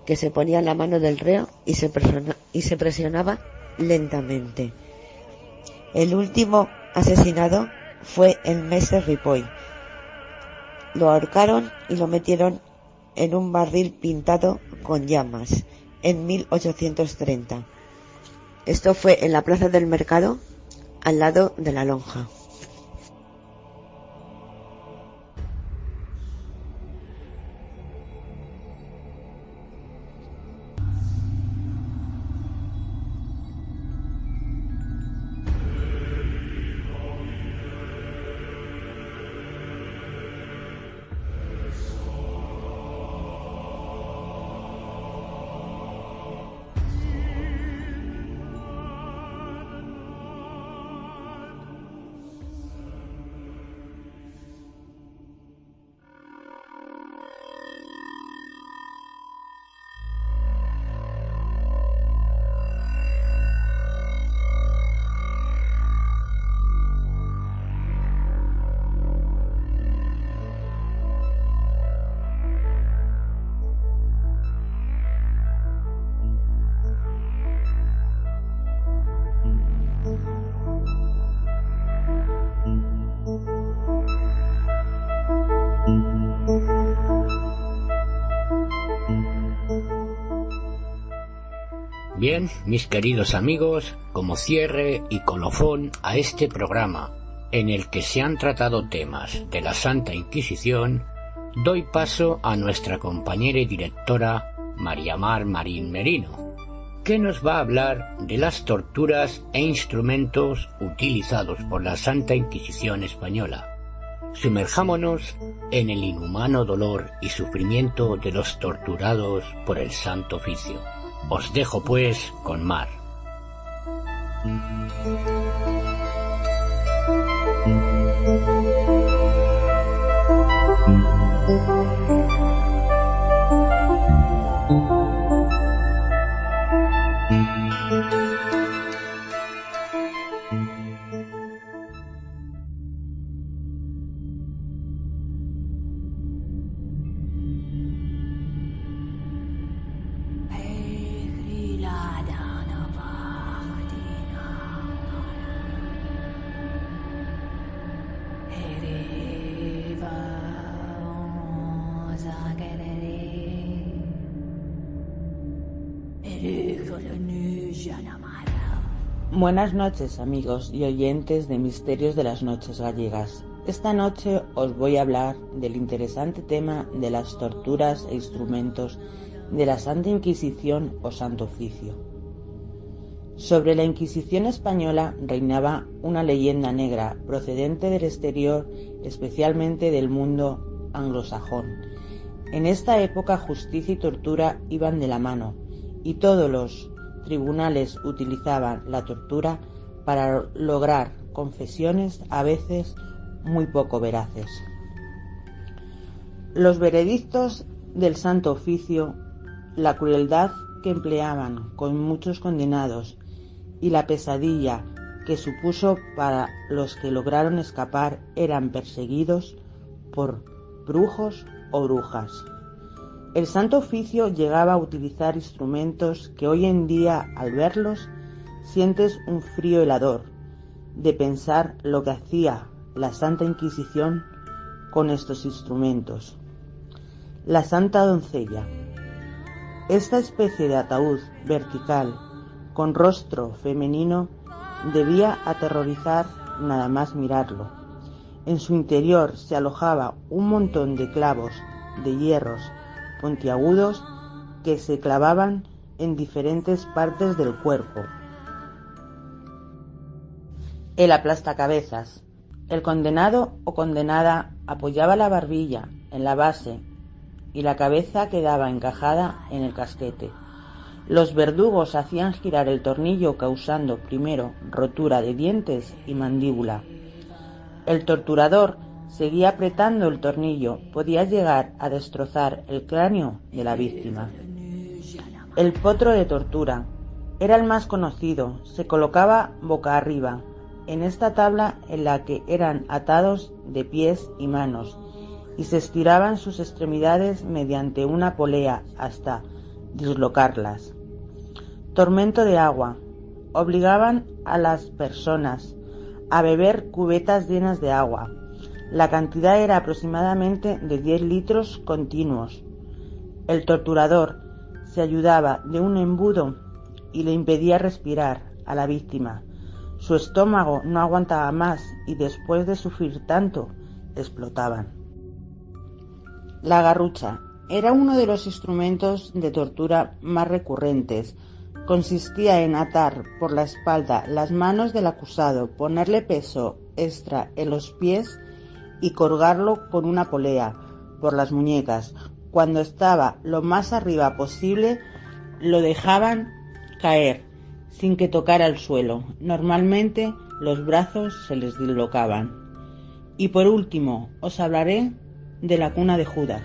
que se ponía en la mano del reo y se presionaba lentamente. El último asesinado fue el mestre Ripoll. Lo ahorcaron y lo metieron en un barril pintado con llamas en 1830. Esto fue en la plaza del mercado, al lado de la lonja. Bien, mis queridos amigos, como cierre y colofón a este programa, en el que se han tratado temas de la Santa Inquisición, doy paso a nuestra compañera y directora María Mar Marín Merino, que nos va a hablar de las torturas e instrumentos utilizados por la Santa Inquisición española. Sumerjámonos en el inhumano dolor y sufrimiento de los torturados por el Santo Oficio. Os dejo pues con Mar. Buenas noches, amigos y oyentes de Misterios de las Noches Gallegas. Esta noche os voy a hablar del interesante tema de las torturas e instrumentos de la Santa Inquisición o Santo Oficio. Sobre la Inquisición española reinaba una leyenda negra procedente del exterior, especialmente del mundo anglosajón. En esta época justicia y tortura iban de la mano, y todos los tribunales utilizaban la tortura para lograr confesiones a veces muy poco veraces. Los veredictos del Santo Oficio, la crueldad que empleaban con muchos condenados y la pesadilla que supuso para los que lograron escapar eran perseguidos por brujos o brujas. El Santo Oficio llegaba a utilizar instrumentos que hoy en día, al verlos, sientes un frío helador de pensar lo que hacía la Santa Inquisición con estos instrumentos. La Santa Doncella. Esta especie de ataúd vertical con rostro femenino debía aterrorizar nada más mirarlo. En su interior se alojaba un montón de clavos de hierros puntiagudos que se clavaban en diferentes partes del cuerpo. El aplastacabezas. El condenado o condenada apoyaba la barbilla en la base y la cabeza quedaba encajada en el casquete. Los verdugos hacían girar el tornillo causando primero rotura de dientes y mandíbula. El torturador seguía apretando el tornillo, podía llegar a destrozar el cráneo de la víctima. El potro de tortura era el más conocido, se colocaba boca arriba en esta tabla en la que eran atados de pies y manos y se estiraban sus extremidades mediante una polea hasta dislocarlas. Tormento de agua. Obligaban a las personas a beber cubetas llenas de agua. La cantidad era aproximadamente de 10 litros continuos. El torturador se ayudaba de un embudo y le impedía respirar a la víctima. Su estómago no aguantaba más y después de sufrir tanto, explotaban. La garrucha era uno de los instrumentos de tortura más recurrentes. Consistía en atar por la espalda las manos del acusado, ponerle peso extra en los pies y colgarlo con una polea por las muñecas. Cuando estaba lo más arriba posible, lo dejaban caer sin que tocara el suelo. Normalmente los brazos se les dislocaban. Y por último, os hablaré de la cuna de Judas,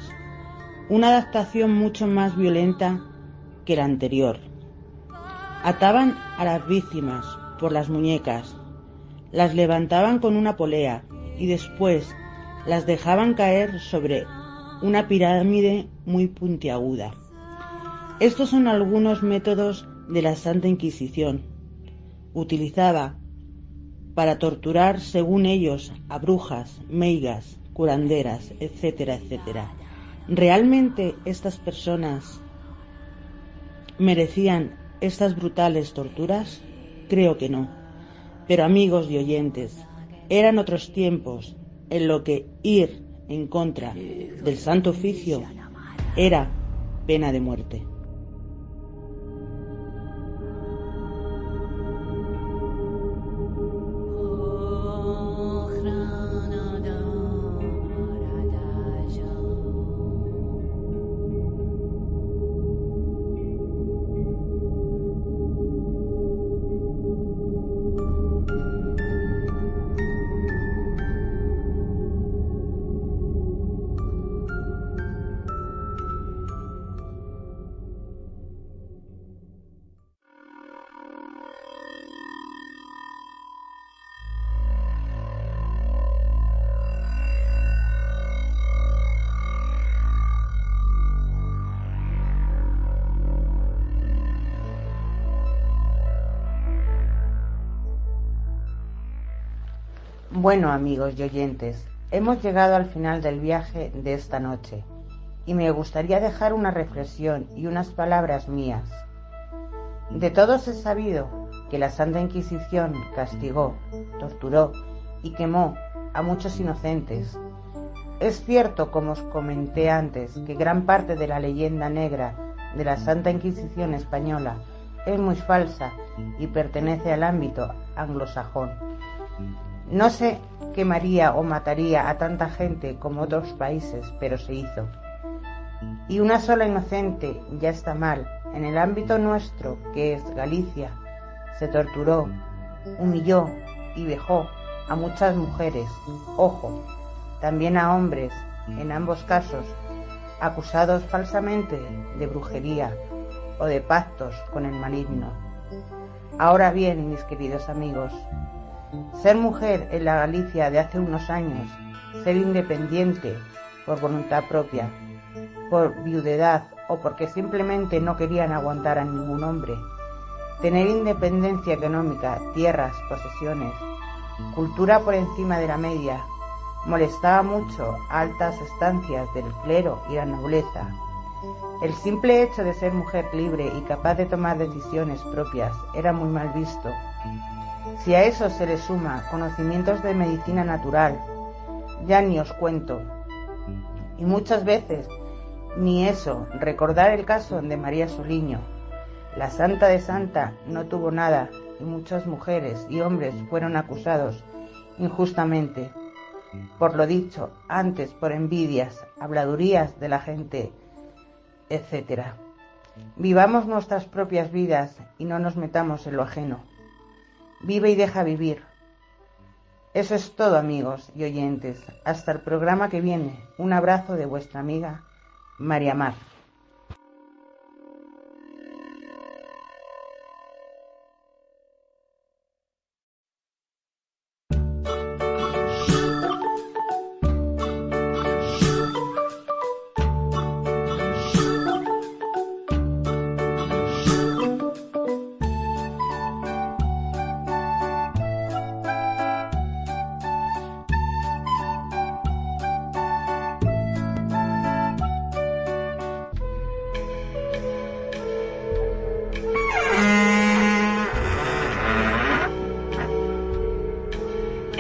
una adaptación mucho más violenta que la anterior. Ataban a las víctimas por las muñecas, las levantaban con una polea y después las dejaban caer sobre una pirámide muy puntiaguda. Estos son algunos métodos de la Santa Inquisición. Utilizaba para torturar, según ellos, a brujas, meigas, curanderas, etcétera, etcétera. ¿Realmente estas personas merecían estas brutales torturas? Creo que no. Pero amigos y oyentes, eran otros tiempos en lo que ir en contra del Santo Oficio era pena de muerte. Bueno, amigos y oyentes, hemos llegado al final del viaje de esta noche y me gustaría dejar una reflexión y unas palabras mías. De todos he sabido que la Santa Inquisición castigó, torturó y quemó a muchos inocentes. Es cierto, como os comenté antes, que gran parte de la leyenda negra de la Santa Inquisición española es muy falsa y pertenece al ámbito anglosajón. No se quemaría o mataría a tanta gente como otros países, pero se hizo. Y una sola inocente ya está mal. En el ámbito nuestro, que es Galicia, se torturó, humilló y vejó a muchas mujeres, ojo, también a hombres, en ambos casos, acusados falsamente de brujería o de pactos con el maligno. Ahora bien, mis queridos amigos, ser mujer en la Galicia de hace unos años, ser independiente, por voluntad propia, por viudedad o porque simplemente no querían aguantar a ningún hombre. Tener independencia económica, tierras, posesiones, cultura por encima de la media, molestaba mucho a altas estancias del clero y la nobleza. El simple hecho de ser mujer libre y capaz de tomar decisiones propias era muy mal visto. Si a eso se le suma conocimientos de medicina natural, ya ni os cuento. Y muchas veces ni eso, recordar el caso de María Soliño. La santa de Santa no tuvo nada y muchas mujeres y hombres fueron acusados injustamente. Por lo dicho antes, por envidias, habladurías de la gente, etc. Vivamos nuestras propias vidas y no nos metamos en lo ajeno. Vive y deja vivir. Eso es todo, amigos y oyentes. Hasta el programa que viene. Un abrazo de vuestra amiga María Mar.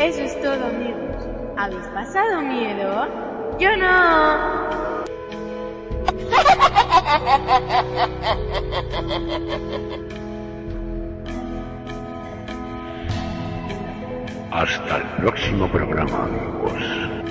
Eso es todo, amigos. ¿Habéis pasado miedo? Yo no. Hasta el próximo programa, amigos.